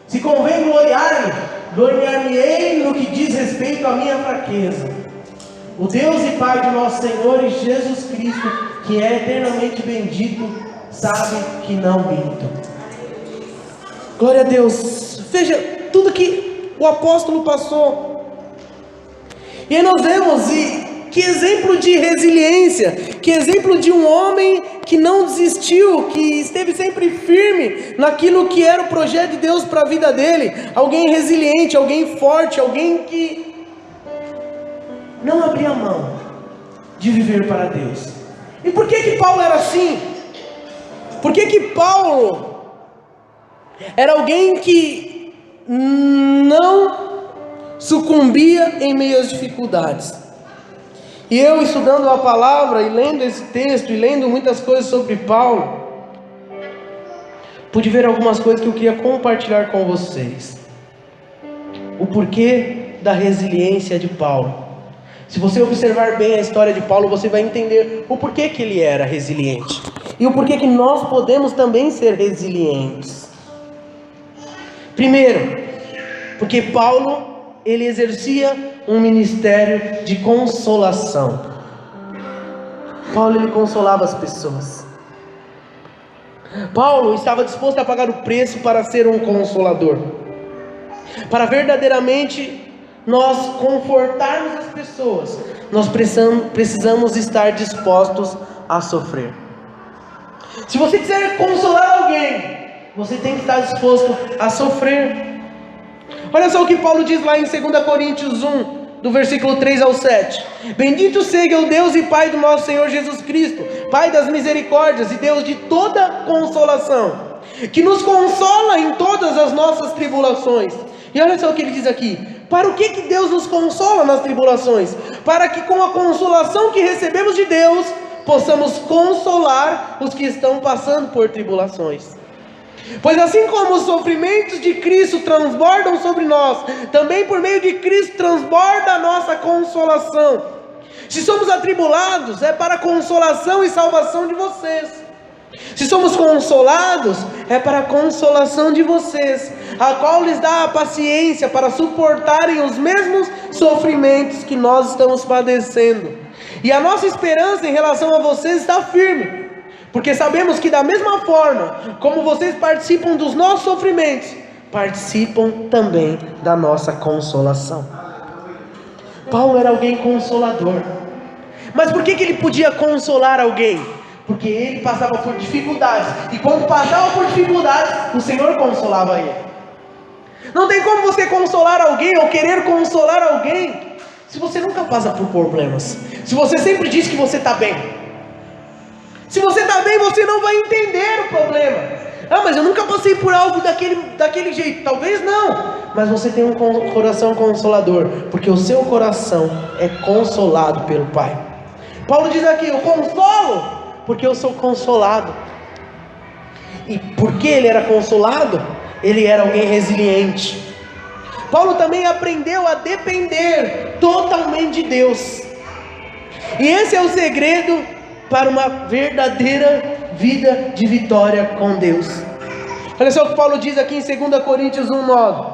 Se convém gloriar-me, gloriar-me-ei no que diz respeito à minha fraqueza. O Deus e Pai de nosso Senhor Jesus Cristo, que é eternamente bendito, sabe que não minto. Glória a Deus. Veja tudo que o apóstolo passou. E aí nós vemos que exemplo de resiliência, que exemplo de um homem que não desistiu, que esteve sempre firme naquilo que era o projeto de Deus para a vida dele. Alguém resiliente, alguém forte, alguém que não abria mão de viver para Deus. E por que Paulo era assim? Por que Paulo era alguém que não sucumbia em meio às dificuldades? E eu, estudando a palavra e lendo esse texto e lendo muitas coisas sobre Paulo, pude ver algumas coisas que eu queria compartilhar com vocês. O porquê da resiliência de Paulo. Se você observar bem a história de Paulo, você vai entender o porquê que ele era resiliente. E o porquê que nós podemos também ser resilientes. Primeiro, porque Paulo, ele exercia um ministério de consolação. Paulo, ele consolava as pessoas. Paulo estava disposto a pagar o preço para ser um consolador, para verdadeiramente nós confortarmos as pessoas. Nós precisamos estar dispostos a sofrer. Se você quiser consolar alguém, você tem que estar disposto a sofrer. Olha só o que Paulo diz lá em 2 Coríntios 1, do versículo 3 ao 7. Bendito seja o Deus e Pai do nosso Senhor Jesus Cristo, Pai das misericórdias e Deus de toda consolação, que nos consola em todas as nossas tribulações. E olha só o que ele diz aqui. Para o que Deus nos consola nas tribulações? Para que com a consolação que recebemos de Deus, possamos consolar os que estão passando por tribulações. Pois assim como os sofrimentos de Cristo transbordam sobre nós, também por meio de Cristo transborda a nossa consolação. Se somos atribulados, é para a consolação e salvação de vocês. Se somos consolados, é para a consolação de vocês, a qual lhes dá a paciência para suportarem os mesmos sofrimentos que nós estamos padecendo. E a nossa esperança em relação a vocês está firme, porque sabemos que da mesma forma como vocês participam dos nossos sofrimentos, participam também da nossa consolação. Paulo era alguém consolador. Mas por que ele podia consolar alguém? Porque ele passava por dificuldades, e quando passava por dificuldades, o Senhor consolava ele. Não tem como você consolar alguém ou querer consolar alguém se você nunca passa por problemas, se você sempre diz que você está bem. Se você está bem, você não vai entender o problema. Ah, mas eu nunca passei por algo daquele jeito. Talvez não, mas você tem um coração consolador, porque o seu coração é consolado pelo Pai. Paulo diz aqui: eu consolo porque eu sou consolado. E porque ele era consolado, ele era alguém resiliente. Paulo também aprendeu a depender totalmente de Deus. E esse é o segredo para uma verdadeira vida de vitória com Deus. Olha só o que Paulo diz aqui em 2 Coríntios 1:9.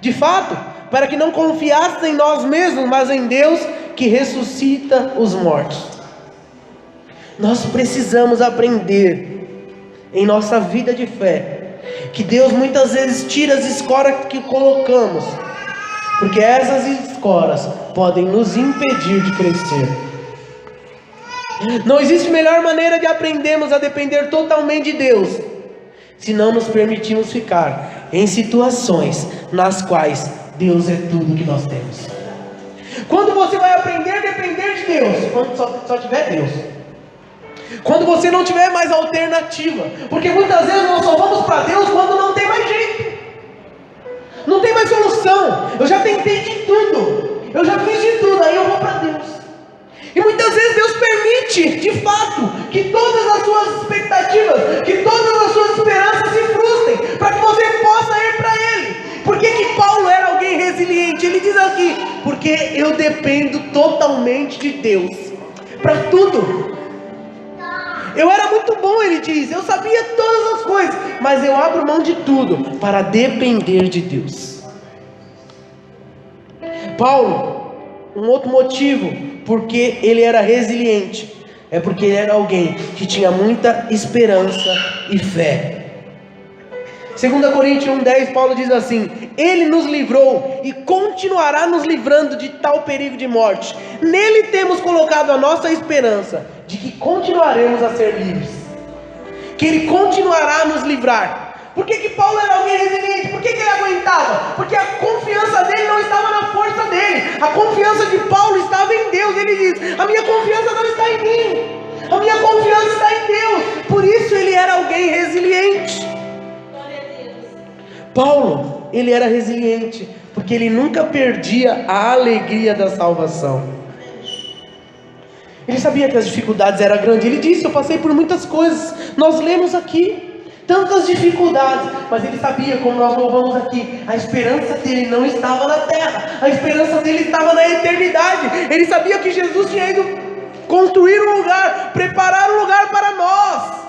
De fato, para que não confiassem em nós mesmos, mas em Deus que ressuscita os mortos. Nós precisamos aprender em nossa vida de fé que Deus muitas vezes tira as escoras que colocamos, porque essas escoras podem nos impedir de crescer. Não existe melhor maneira de aprendermos a depender totalmente de Deus, se não nos permitirmos ficar em situações nas quais Deus é tudo que nós temos. Quando você vai aprender a depender de Deus? Quando só tiver Deus. Quando você não tiver mais alternativa. Porque muitas vezes nós só vamos para Deus quando não tem mais jeito, não tem mais solução. Eu já tentei de tudo, eu já fiz de tudo, aí eu vou para Deus. E muitas vezes Deus permite, de fato, que todas as suas expectativas, que todas as suas esperanças se frustrem, para que você possa ir para Ele. Por que Paulo era alguém resiliente? Ele diz aqui: porque eu dependo totalmente de Deus para tudo. Eu era muito bom, ele diz, eu sabia todas as coisas, mas eu abro mão de tudo para depender de Deus. Paulo, um outro motivo porque ele era resiliente, é porque ele era alguém que tinha muita esperança e fé. 2 Coríntios 1,10, Paulo diz assim: Ele nos livrou e continuará nos livrando de tal perigo de morte. Nele temos colocado a nossa esperança de que continuaremos a ser livres, que Ele continuará a nos livrar. Por que Paulo era alguém resiliente? Por que ele aguentava? Porque a confiança dele não estava na força dele. A confiança de Paulo estava em Deus. Ele diz: a minha confiança não está em mim, a minha confiança está em Deus. Por isso ele era alguém resiliente. Paulo, ele era resiliente porque ele nunca perdia a alegria da salvação. Ele sabia que as dificuldades eram grandes. Ele disse: eu passei por muitas coisas. Nós lemos aqui tantas dificuldades, mas ele sabia, como nós louvamos aqui, a esperança dele não estava na terra, a esperança dele estava na eternidade. Ele sabia que Jesus tinha ido construir um lugar, preparar um lugar para nós.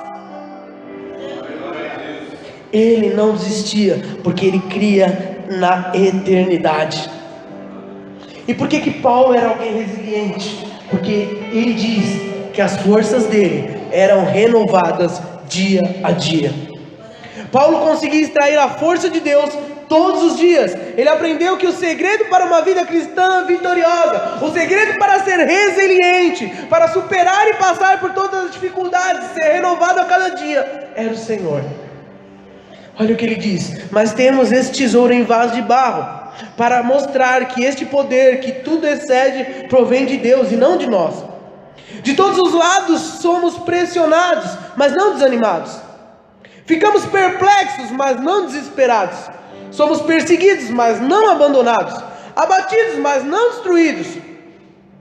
Ele não desistia, porque ele cria na eternidade. E por que Paulo era alguém resiliente? Porque ele diz que as forças dele eram renovadas dia a dia. Paulo conseguia extrair a força de Deus todos os dias. Ele aprendeu que o segredo para uma vida cristã vitoriosa, o segredo para ser resiliente, para superar e passar por todas as dificuldades, ser renovado a cada dia, era o Senhor. Olha o que ele diz: mas temos esse tesouro em vaso de barro, para mostrar que este poder, que tudo excede, provém de Deus e não de nós. De todos os lados somos pressionados, mas não desanimados. Ficamos perplexos, mas não desesperados. Somos perseguidos, mas não abandonados. Abatidos, mas não destruídos.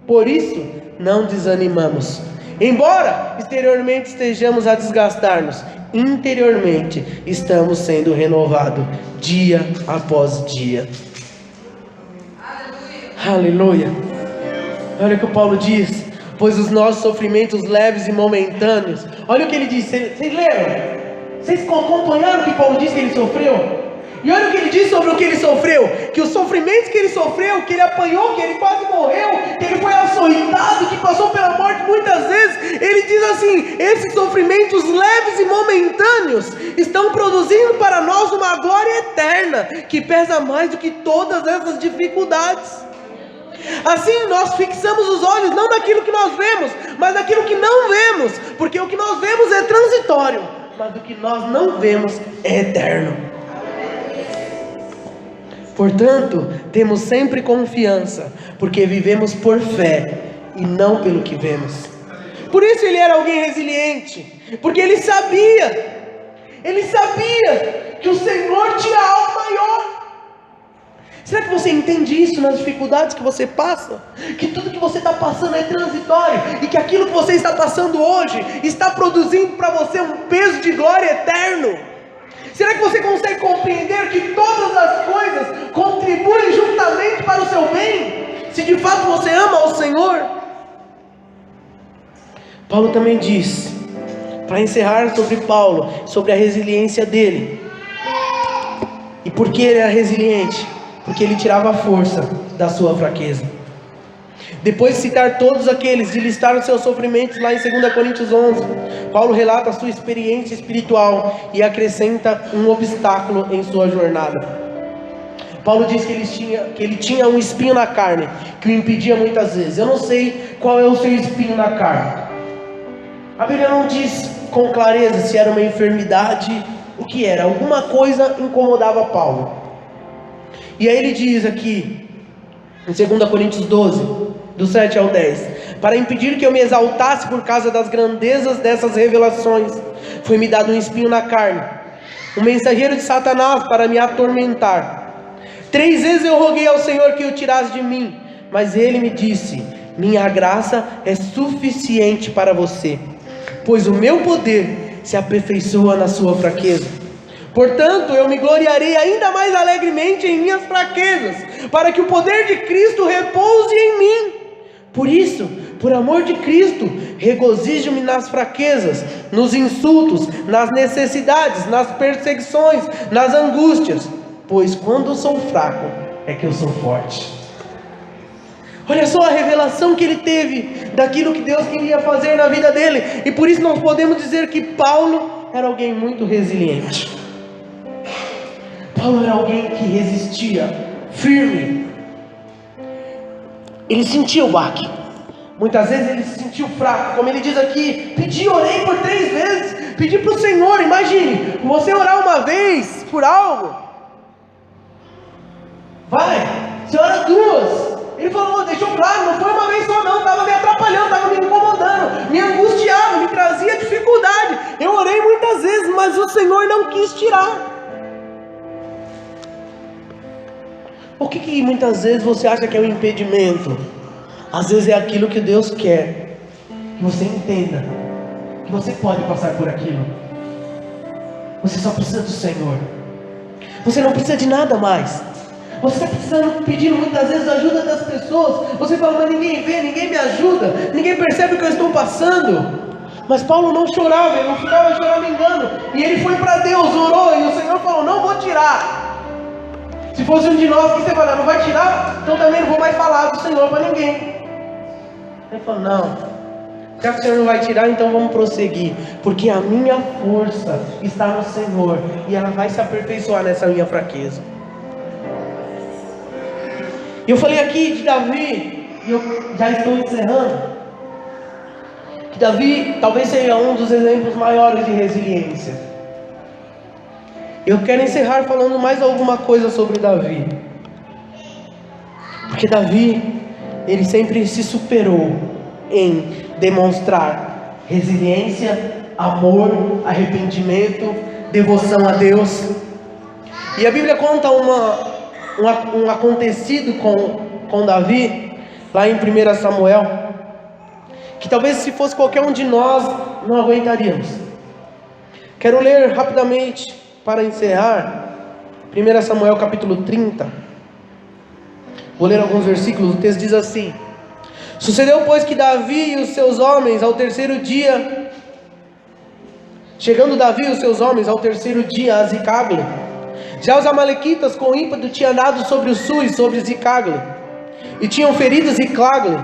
Por isso, não desanimamos. Embora exteriormente estejamos a desgastar-nos, interiormente estamos sendo renovados dia após dia. Aleluia. Olha o que o Paulo diz: pois os nossos sofrimentos leves e momentâneos. Olha o que ele diz. Vocês leram? Vocês acompanharam o que Paulo disse que ele sofreu? E olha o que ele diz sobre o que ele sofreu: que os sofrimentos que ele sofreu, que ele apanhou, que ele quase morreu, que ele foi açoitado, que passou pela morte muitas vezes. Ele diz assim: esses sofrimentos leves e momentâneos estão produzindo para nós uma glória eterna, que pesa mais do que todas essas dificuldades. Assim nós fixamos os olhos não naquilo que nós vemos, mas naquilo que não vemos, porque o que nós vemos é transitório, mas o que nós não vemos é eterno. Portanto, temos sempre confiança, porque vivemos por fé e não pelo que vemos. Por isso ele era alguém resiliente, porque ele sabia que o Senhor tinha algo maior. Será que você entende isso nas dificuldades que você passa? Que tudo que você está passando é transitório, e que aquilo que você está passando hoje está produzindo para você um peso de glória eterno? Será que você consegue compreender que todas as coisas contribuem juntamente para o seu bem, se de fato você ama ao Senhor? Paulo também diz, para encerrar sobre Paulo, sobre a resiliência dele. E por que ele era resiliente? Porque ele tirava a força da sua fraqueza. Depois de citar todos aqueles, de listar os seus sofrimentos lá em 2 Coríntios 11, Paulo relata a sua experiência espiritual e acrescenta um obstáculo em sua jornada. Paulo diz que ele tinha um espinho na carne, que o impedia muitas vezes. Eu não sei qual é o seu espinho na carne. A Bíblia não diz com clareza se era uma enfermidade, o que era. Alguma coisa incomodava Paulo. E aí ele diz aqui, em 2 Coríntios 12, do 7 ao 10: para impedir que eu me exaltasse por causa das grandezas dessas revelações, foi-me dado um espinho na carne, um mensageiro de Satanás para me atormentar. 3 vezes eu roguei ao Senhor que o tirasse de mim, mas ele me disse: minha graça é suficiente para você, pois o meu poder se aperfeiçoa na sua fraqueza. Portanto, eu me gloriarei ainda mais alegremente em minhas fraquezas, para que o poder de Cristo repouse em mim. Por isso, por amor de Cristo, regozijo-me nas fraquezas, nos insultos, nas necessidades, nas perseguições, nas angústias, pois quando sou fraco, é que eu sou forte. Olha só a revelação que ele teve daquilo que Deus queria fazer na vida dele. E por isso nós podemos dizer que Paulo era alguém muito resiliente. Paulo era alguém que resistia, firme. Ele sentia o baque. Muitas vezes ele se sentiu fraco, como ele diz aqui, pedi, orei por 3 vezes, pedi para o Senhor. Imagine, você orar uma vez por algo, você ora 2, ele falou, deixou claro, não foi uma vez só não, estava me atrapalhando, estava me incomodando, me angustiava, me trazia dificuldade, eu orei muitas vezes, mas o Senhor não quis tirar. O que muitas vezes você acha que é um impedimento? Às vezes é aquilo que Deus quer que você entenda, que você pode passar por aquilo. Você só precisa do Senhor. Você não precisa de nada mais. Você está precisando, pedindo muitas vezes a ajuda das pessoas. Você fala, mas ninguém vê, ninguém me ajuda, ninguém percebe o que eu estou passando. Mas Paulo não chorava, ele não ficava choramingando. E ele foi para Deus, orou, e o Senhor falou, não vou tirar. Se fosse um de nós, o que você fala? Não vai tirar? Então também não vou mais falar do Senhor para ninguém. Ele falou, não, já que o Senhor não vai tirar, então vamos prosseguir, porque a minha força está no Senhor, e ela vai se aperfeiçoar nessa minha fraqueza. E eu falei aqui de Davi, e eu já estou encerrando, que Davi talvez seja um dos exemplos maiores de resiliência. Eu quero encerrar falando mais alguma coisa sobre Davi, porque Davi, ele sempre se superou em demonstrar resiliência, amor, arrependimento, devoção a Deus. E a Bíblia conta um acontecido com Davi, lá em 1 Samuel, que talvez se fosse qualquer um de nós, não aguentaríamos. Quero ler rapidamente, para encerrar, 1 Samuel capítulo 30. Vou ler alguns versículos. O texto diz assim: sucedeu, pois, que Davi e os seus homens ao terceiro dia, chegando Davi e os seus homens ao terceiro dia a Zicagle, já os amalequitas com ímpeto tinham andado sobre o sul e sobre Zicagle, e tinham ferido Zicagle,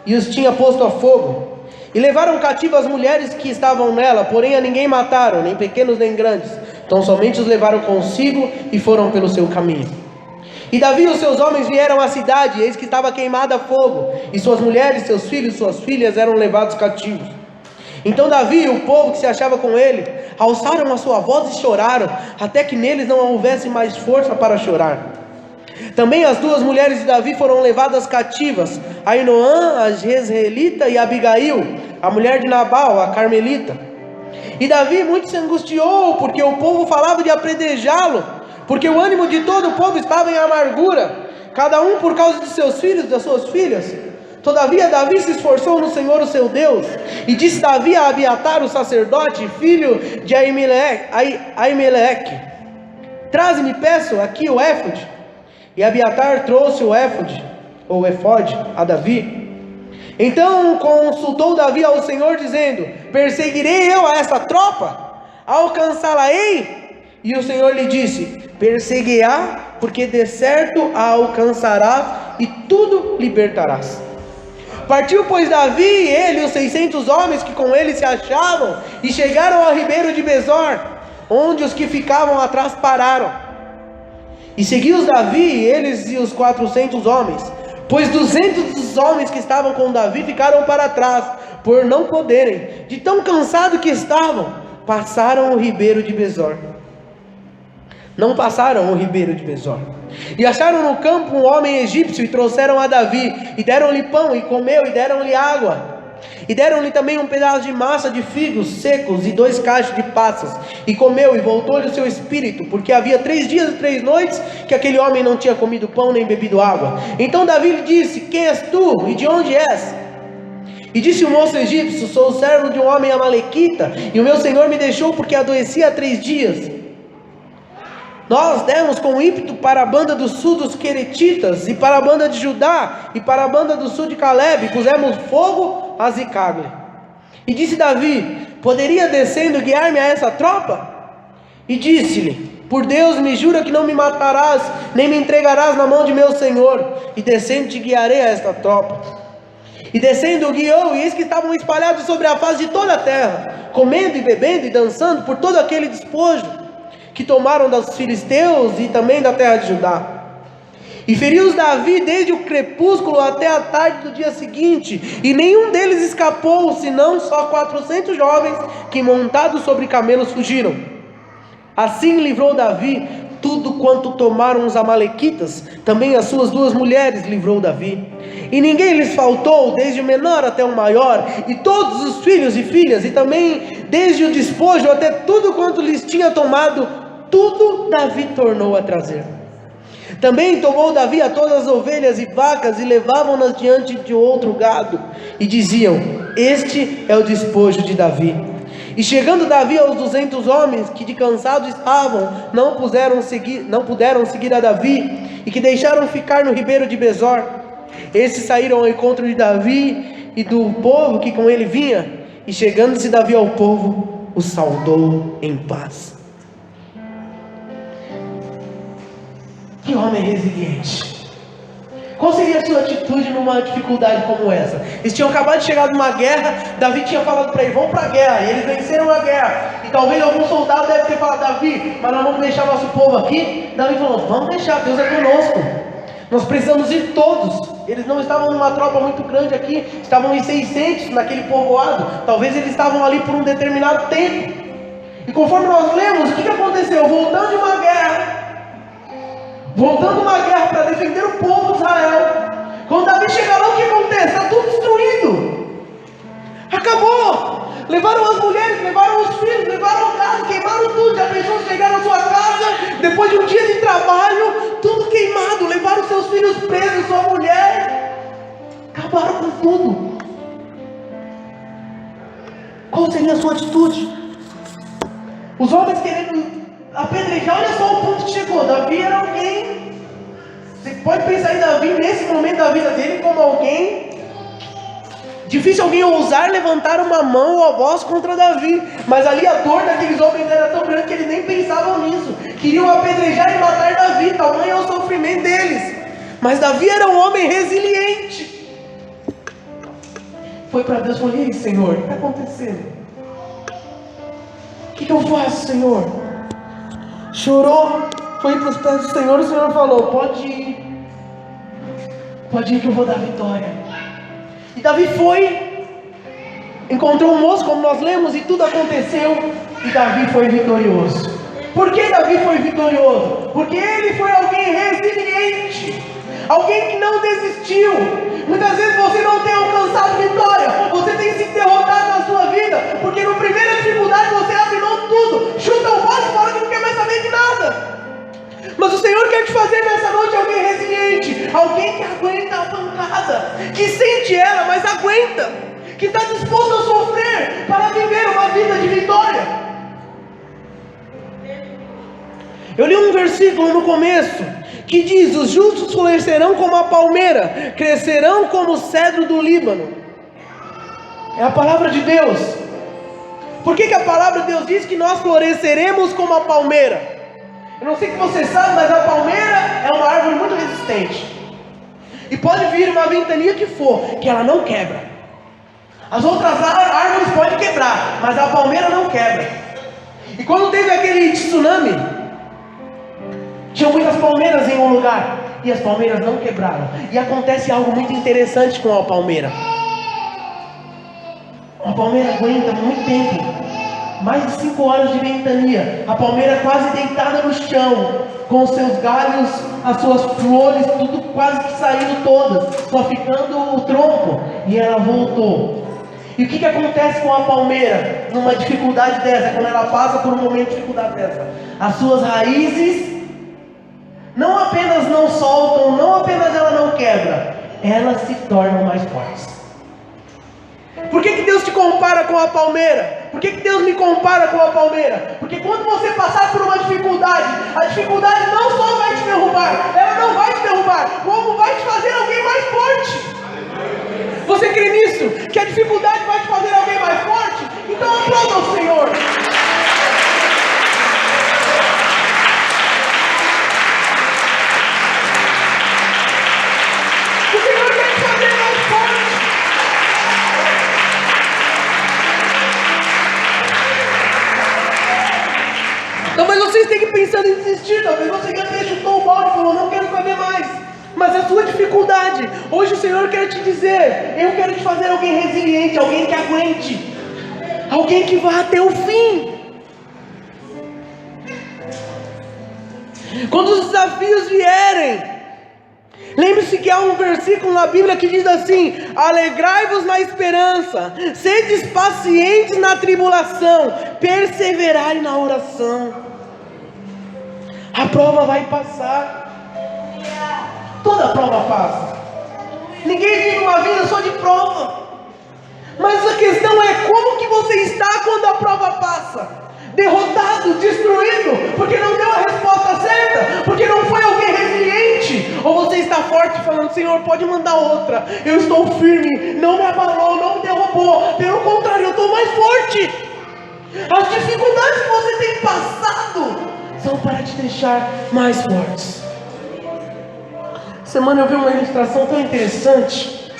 e os tinha posto a fogo, e levaram cativo as mulheres que estavam nela, porém a ninguém mataram, nem pequenos nem grandes, então somente os levaram consigo e foram pelo seu caminho. E Davi e os seus homens vieram à cidade, e eis que estava queimada a fogo, e suas mulheres, seus filhos, suas filhas eram levados cativos. Então Davi e o povo que se achava com ele alçaram a sua voz e choraram, até que neles não houvesse mais força para chorar. Também as 2 mulheres de Davi foram levadas cativas, Ainoã, a Jezreelita, e Abigail, a mulher de Nabal, a Carmelita. E Davi muito se angustiou, porque o povo falava de apedrejá-lo, porque o ânimo de todo o povo estava em amargura, cada um por causa de seus filhos, das suas filhas. Todavia Davi se esforçou no Senhor o seu Deus, e disse Davi a Abiatar o sacerdote, filho de Aimeleque: traze-me, peço, aqui o éfode. E Abiatar trouxe o éfode, ou efode, a Davi. Então consultou Davi ao Senhor, dizendo: perseguirei eu a essa tropa? Alcançá-la-ei? E o Senhor lhe disse: perseguirá, porque de certo a alcançarás, e tudo libertarás. Partiu, pois, Davi e ele e os 600 homens que com ele se achavam, e chegaram ao ribeiro de Besor, onde os que ficavam atrás pararam. E seguiu-os Davi, eles e os 400 homens, pois 200 dos homens que estavam com Davi ficaram para trás, por não poderem, de tão cansados que estavam, passaram o ribeiro de Besor. Não passaram o ribeiro de Besor. E acharam no campo um homem egípcio, e trouxeram a Davi, e deram-lhe pão, e comeu, e deram-lhe água. E deram-lhe também um pedaço de massa de figos secos, e 2 cachos de passas. E comeu, e voltou-lhe o seu espírito, porque havia 3 dias e 3 noites, que aquele homem não tinha comido pão, nem bebido água. Então Davi lhe disse: quem és tu, e de onde és? E disse o moço egípcio: sou o servo de um homem amalequita, e o meu senhor me deixou, porque adoecia há 3 dias. Nós demos com ímpeto para a banda do sul dos Queretitas, e para a banda de Judá, e para a banda do sul de Caleb, e pusemos fogo a Zicagle. E disse Davi: poderia descendo guiar-me a essa tropa? E disse-lhe: por Deus, me jura que não me matarás, nem me entregarás na mão de meu senhor, e descendo te guiarei a esta tropa. E descendo o guiou, e eis que estavam espalhados sobre a face de toda a terra, comendo e bebendo e dançando por todo aquele despojo. que tomaram dos filisteus e também da terra de Judá. E feriu-os Davi desde o crepúsculo até a tarde do dia seguinte, e nenhum deles escapou, senão só 400 jovens que, montados sobre camelos, fugiram. Assim livrou Davi tudo quanto tomaram os amalequitas, também as suas 2 mulheres livrou Davi. E ninguém lhes faltou, desde o menor até o maior, e todos os filhos e filhas, e também desde o despojo até tudo quanto lhes tinha tomado, tudo Davi tornou a trazer. Também tomou Davi a todas as ovelhas e vacas e levavam-nas diante de outro gado, e diziam: este é o despojo de Davi. E chegando Davi aos 200 homens que de cansado estavam, não puderam seguir a Davi, e que deixaram ficar no ribeiro de Besor. Esses saíram ao encontro de Davi e do povo que com ele vinha, e chegando-se Davi ao povo, os saudou em paz. Que homem resiliente! Qual seria a sua atitude numa dificuldade como essa? Eles tinham acabado de chegar numa guerra, Davi tinha falado para eles: vamos para a guerra, e eles venceram a guerra, e talvez algum soldado deve ter falado: Davi, mas nós vamos deixar nosso povo aqui? Davi falou: vamos deixar, Deus é conosco, nós precisamos ir todos. Eles não estavam numa tropa muito grande aqui, estavam em 600 naquele povoado, talvez eles estavam ali por um determinado tempo, e conforme nós lemos, o que aconteceu? Voltando de uma guerra para defender o povo de Israel, quando Davi chega lá, o que acontece? Está tudo destruído, acabou. Levaram as mulheres, levaram os filhos, levaram o gado, queimaram tudo. Já pensou chegar na sua casa, depois de um dia de trabalho, tudo queimado, levaram seus filhos presos, sua mulher, acabaram com tudo. Qual seria a sua atitude? Os homens querendo apedrejar, olha só o ponto que chegou. Davi era alguém, você pode pensar em Davi nesse momento da vida dele como alguém difícil, alguém ousar levantar uma mão ou a voz contra Davi, mas ali a dor daqueles homens era tão grande que eles nem pensavam nisso, queriam apedrejar e matar Davi, tamanho é o sofrimento deles. Mas Davi era um homem resiliente, foi para Deus e falou: e aí, Senhor, o que está acontecendo? O que eu faço, Senhor? Chorou, foi para os pés do Senhor, e o Senhor falou: pode ir que eu vou dar vitória. E Davi foi, encontrou um moço, como nós lemos, e tudo aconteceu, e Davi foi vitorioso. Por que Davi foi vitorioso? Porque ele foi alguém resiliente, alguém que não desistiu. Muitas vezes você não tem alcançado vitória, você tem se derrotado na sua vida, porque na primeira dificuldade você abre mão de tudo, chuta o balde e fala que não quer mais saber de nada. Mas o Senhor quer te fazer nessa noite alguém resiliente, alguém que aguenta a pancada, que sente ela, mas aguenta, que está disposto a sofrer para viver uma vida de vitória. Eu li um versículo no começo que diz: os justos florescerão como a palmeira, crescerão como o cedro do Líbano. É a palavra de Deus. Por que a palavra de Deus diz que nós floresceremos como a palmeira? Eu não sei se você sabe, mas a palmeira é uma árvore muito resistente, e pode vir uma ventania que for, que ela não quebra. As outras árvores podem quebrar, mas a palmeira não quebra. E quando teve aquele tsunami, tinha muitas palmeiras em um lugar, e as palmeiras não quebraram. E acontece algo muito interessante com a palmeira. A palmeira aguenta muito tempo, mais de 5 horas de ventania, a palmeira quase deitada no chão, com os seus galhos, as suas flores, tudo quase que saindo todas, só ficando o tronco, e ela voltou. E o que acontece com a palmeira numa dificuldade dessa, quando ela passa por um momento de dificuldade dessa? As suas raízes não apenas não soltam, não apenas ela não quebra, elas se tornam mais fortes. Por que Deus te compara com a palmeira? Por que Deus me compara com a palmeira? Porque quando você passar por uma dificuldade, a dificuldade não só vai te derrubar, ela não vai te derrubar, como vai te fazer alguém mais forte. Você crê nisso? Que a dificuldade vai te fazer alguém mais forte? Então aplauda o Senhor. O Senhor quer te fazer mais forte. Então, mas vocês têm que dificuldade. Hoje o Senhor quer te dizer: eu quero te fazer alguém resiliente, alguém que aguente, alguém que vá até o fim. Quando os desafios vierem, lembre-se que há um versículo na Bíblia que diz assim: alegrai-vos na esperança, sedes pacientes na tribulação, perseverai na oração. A prova vai passar. Toda prova passa. Ninguém vive uma vida só de prova. Mas a questão é como que você está quando a prova passa. Derrotado, destruído, porque não deu a resposta certa, porque não foi alguém resiliente. Ou você está forte falando: Senhor, pode mandar outra, eu estou firme, não me abalou, não me derrubou, pelo contrário, eu estou mais forte. As dificuldades que você tem passado são para te deixar mais fortes. Semana eu vi uma ilustração tão interessante.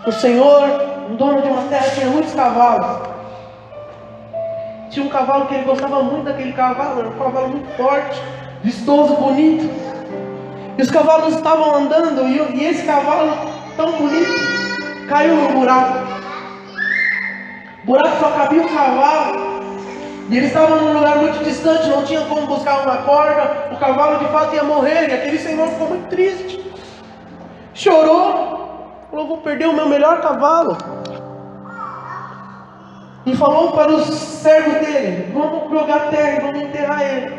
O Senhor, um dono de uma terra, tinha muitos cavalos. Tinha um cavalo que ele gostava muito daquele cavalo, era um cavalo muito forte, vistoso, bonito. E os cavalos estavam andando e esse cavalo tão bonito caiu no buraco. O buraco só cabia o cavalo. E ele estava num lugar muito distante, não tinha como buscar uma corda. O cavalo de fato ia morrer. E aquele senhor ficou muito triste. Chorou. Falou: vou perder o meu melhor cavalo. E falou para os servos dele: vamos jogar terra e vamos enterrar ele.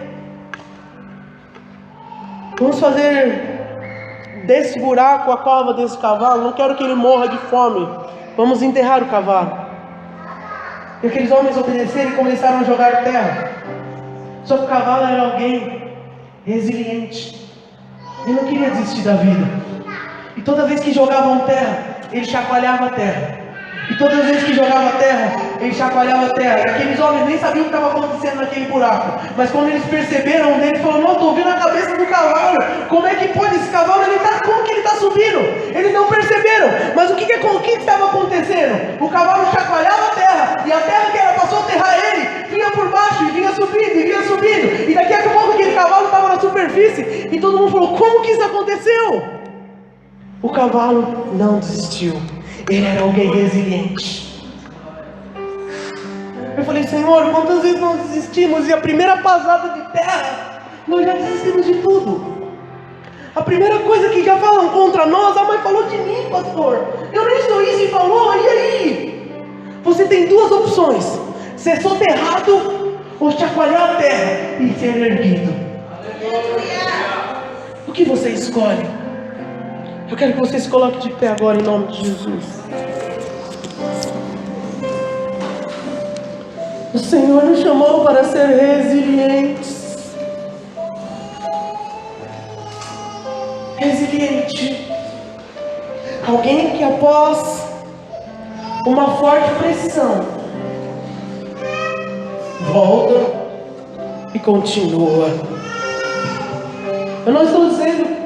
Vamos fazer desse buraco a cova desse cavalo. Não quero que ele morra de fome. Vamos enterrar o cavalo. E aqueles homens obedeceram e começaram a jogar terra. Só que o cavalo era alguém resiliente. Ele não queria desistir da vida. E toda vez que jogavam terra, ele chacoalhava a terra. E todas as vezes que jogava terra, ele chacoalhava a terra. E aqueles homens nem sabiam o que estava acontecendo naquele buraco. Mas quando eles perceberam, um deles falou: nossa, estou vendo a cabeça do cavalo. Como é que pode esse cavalo? Como que ele está subindo? Eles não perceberam. Mas o que estava acontecendo? O cavalo chacoalhava a terra. E a terra que era para soterrar ele, vinha por baixo e vinha subindo e vinha subindo. E daqui a pouco aquele cavalo estava na superfície. E todo mundo falou: como que isso aconteceu? O cavalo não desistiu. Ele era alguém resiliente. Eu falei: Senhor, quantas vezes nós desistimos? E a primeira pasada de terra, nós já desistimos de tudo. A primeira coisa que já falam contra nós: ah, mas falou de mim, pastor, eu nem sou isso e falou, e aí? Você tem duas opções: ser soterrado ou chacoalhar a terra e ser erguido. O que você escolhe? Eu quero que você se coloque de pé agora em nome de Jesus. O Senhor nos chamou para ser resilientes. Resiliente. Alguém que após uma forte pressão volta e continua. Eu não estou dizendo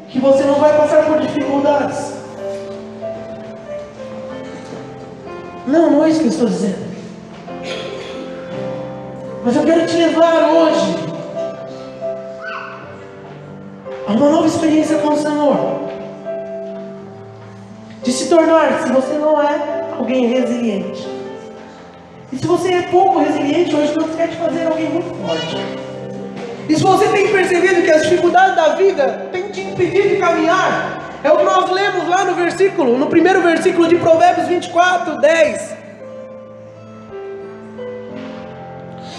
que você não vai passar por dificuldades. Não é isso que eu estou dizendo. Mas eu quero te levar hoje a uma nova experiência com o Senhor. De se tornar, se você não é alguém resiliente. E se você é pouco resiliente, hoje Deus quer te fazer alguém muito forte. E se você tem percebido que as dificuldades da vida têm te impedido de caminhar, é o que nós lemos lá no primeiro versículo de Provérbios 24, 10.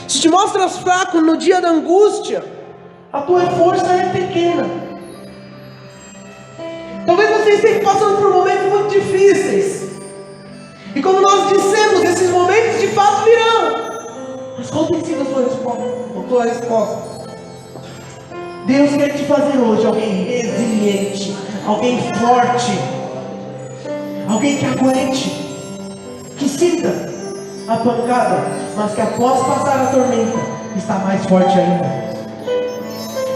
Se te mostras fraco no dia da angústia, a tua força é pequena. Talvez você esteja passando por momentos muito difíceis. E como nós dissemos, esses momentos de fato virão. Mas qual tem sido a tua resposta? Deus quer te fazer hoje alguém resiliente, alguém forte, alguém que aguente, que sinta a pancada, mas que após passar a tormenta, está mais forte ainda.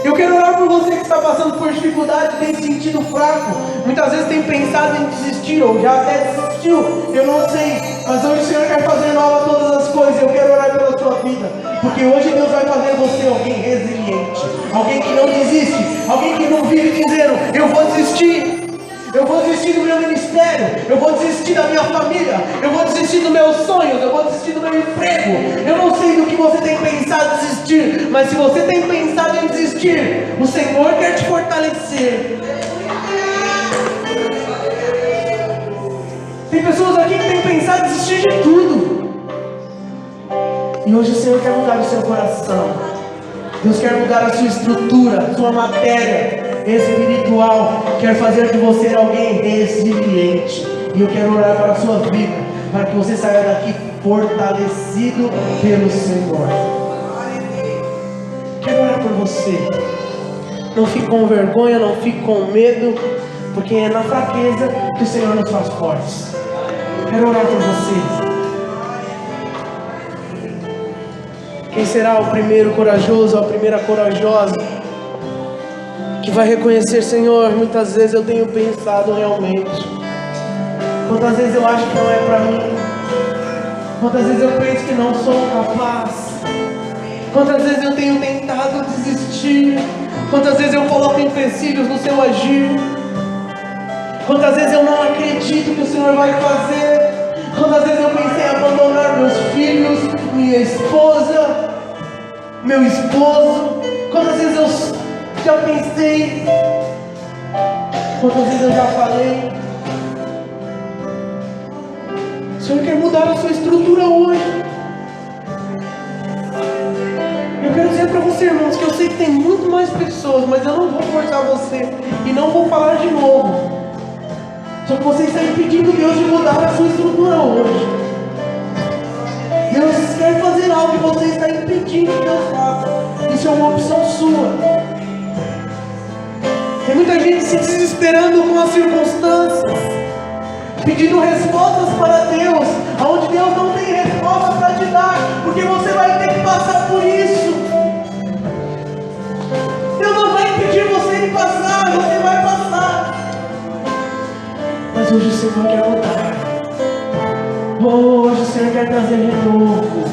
Eu quero orar por você que está passando por dificuldade, tem se sentido fraco, muitas vezes tem pensado em desistir, ou já até desistiu, eu não sei, mas hoje o Senhor quer fazer nova todas as coisas. Eu quero orar pela sua vida, porque hoje Deus vai fazer você alguém resiliente, alguém que não desiste, alguém que não vive dizendo: eu vou desistir, Eu vou desistir do meu ministério, eu vou desistir da minha família, eu vou desistir dos meus sonhos, eu vou desistir do meu emprego. Eu não sei do que você tem pensado em desistir, mas se você tem pensado em desistir, o Senhor quer te fortalecer. Tem pessoas aqui que têm pensado em desistir de tudo, e hoje o Senhor quer mudar o seu coração. Deus quer mudar a sua estrutura, sua matéria espiritual, quer fazer de você alguém resiliente. E eu quero orar para a sua vida, para que você saia daqui fortalecido pelo Senhor. Quero orar por você. Não fique com vergonha, não fique com medo, porque é na fraqueza que o Senhor nos faz fortes. Quero orar por você. Quem será o primeiro corajoso ou a primeira corajosa que vai reconhecer: Senhor, muitas vezes eu tenho pensado realmente, quantas vezes eu acho que não é para mim, quantas vezes eu penso que não sou capaz, quantas vezes eu tenho tentado desistir, quantas vezes eu coloco empecilhos no seu agir, quantas vezes eu não acredito que o Senhor vai fazer, quantas vezes eu pensei em abandonar meus filhos, minha esposa, meu esposo, quantas vezes eu já pensei, quantas vezes eu já falei. O Senhor quer mudar a sua estrutura hoje. Eu quero dizer para você, irmãos, que eu sei que tem muito mais pessoas, mas eu não vou forçar você e não vou falar de novo. Só que você está impedindo Deus de mudar a sua estrutura hoje. Deus quer fazer algo e você está impedindo que Deus faça. Isso é uma opção sua. Tem muita gente se desesperando com as circunstâncias, pedindo respostas para Deus, aonde Deus não tem resposta para te dar, porque você vai ter que passar por isso. Deus não vai impedir você de passar, você vai passar. Mas hoje o Senhor quer mudar. Hoje o Senhor quer trazer renovo.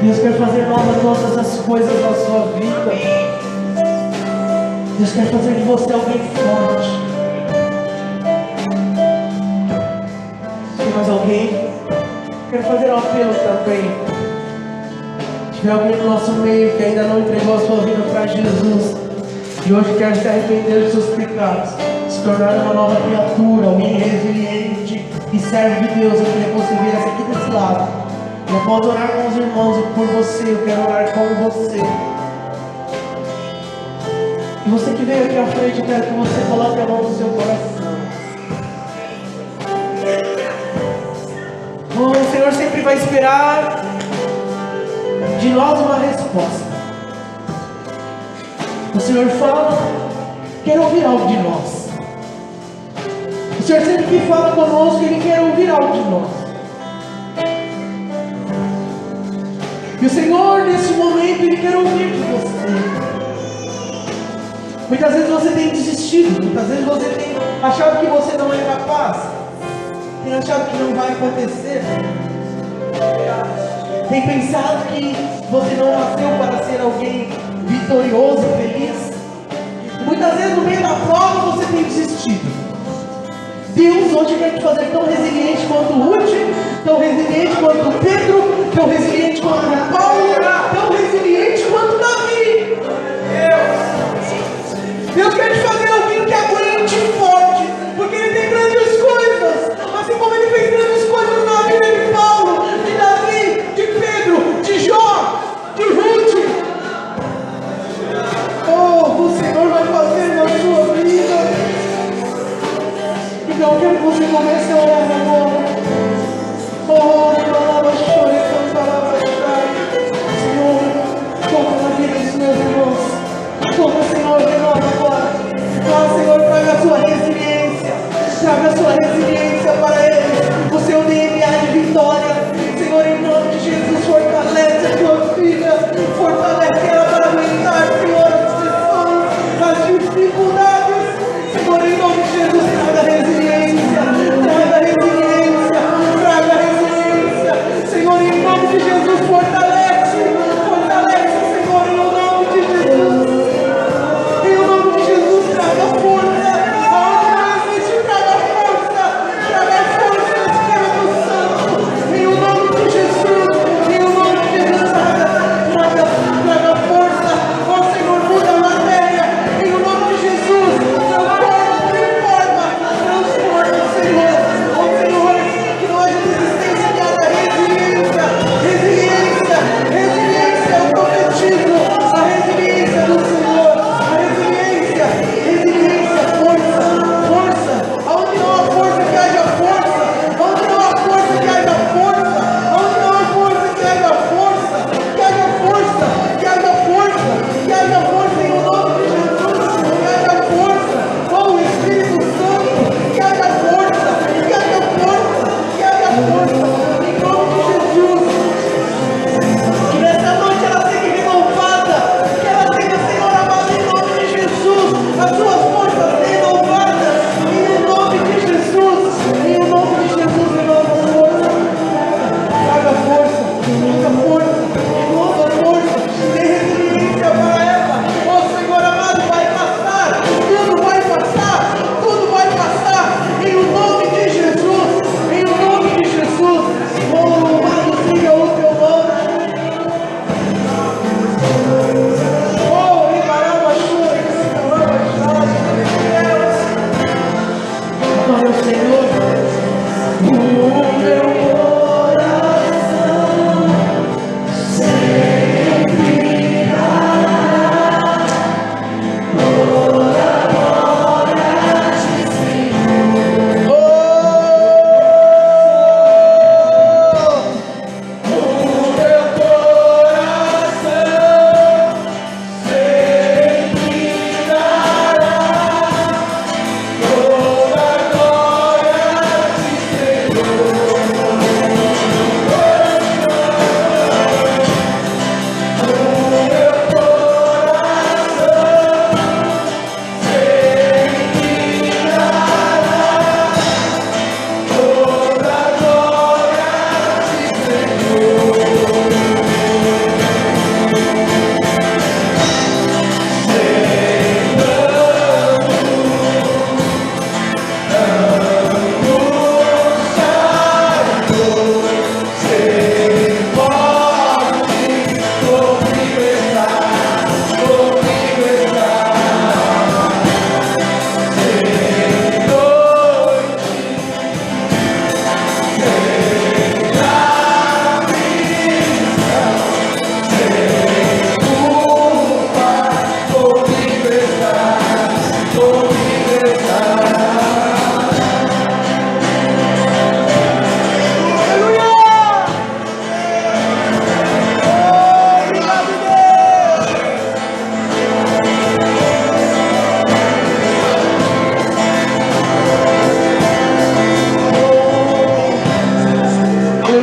Deus quer fazer novas todas as coisas na sua vida. Deus quer fazer de você alguém forte. Tem mais alguém? Quero fazer um apelo também. Se tiver alguém no nosso meio que ainda não entregou a sua vida para Jesus e hoje quer se arrepender dos seus pecados, se tornar uma nova criatura, alguém resiliente e servo de Deus, eu queria que você viesse aqui desse lado. Eu posso orar com os irmãos e por você, eu quero orar com você. E você que veio aqui à frente, eu quero que você coloque a mão no seu coração. O Senhor sempre vai esperar de nós uma resposta. O Senhor fala, quer ouvir algo de nós. O Senhor sempre que fala conosco, Ele quer ouvir algo de nós. E o Senhor, nesse momento, Ele quer ouvir de você. Muitas vezes você tem desistido, muitas vezes você tem achado que você não é capaz, tem achado que não vai acontecer, tem pensado que você não nasceu para ser alguém vitorioso e feliz. Muitas vezes no meio da prova você tem desistido. Deus hoje quer te fazer tão resiliente quanto Ruth, tão resiliente quanto Pedro, tão resiliente quanto Paulo, tão resiliente quanto Davi. Deus quer te fazer alguém que aguente forte, porque Ele tem grandes coisas, assim como Ele fez grandes coisas na vida de Paulo, de Davi, de Pedro, de Jó, de Ruth. Oh, o Senhor vai fazer na sua vida. Então eu quero que você comece a orar agora. Oh, palavra chorei, palavra chorei.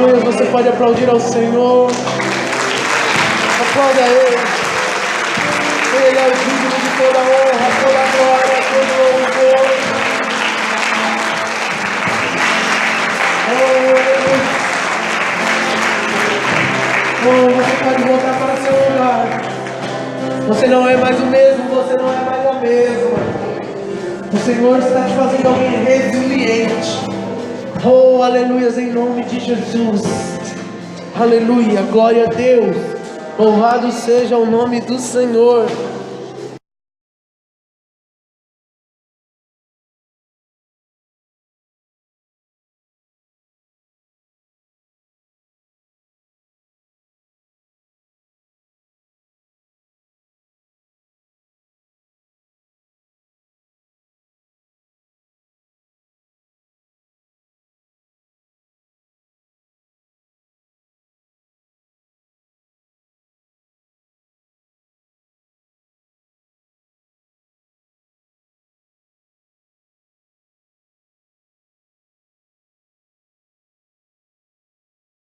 Aleluia, você pode aplaudir ao Senhor. Aplauda Ele. Ele é o digno de toda honra, toda glória, todo louvor. Você pode voltar para seu lugar. Você não é mais o mesmo, você não é mais a mesma. O Senhor está te fazendo alguém resiliente. Oh, aleluia, em nome de Jesus. Aleluia, glória a Deus. Louvado seja o nome do Senhor.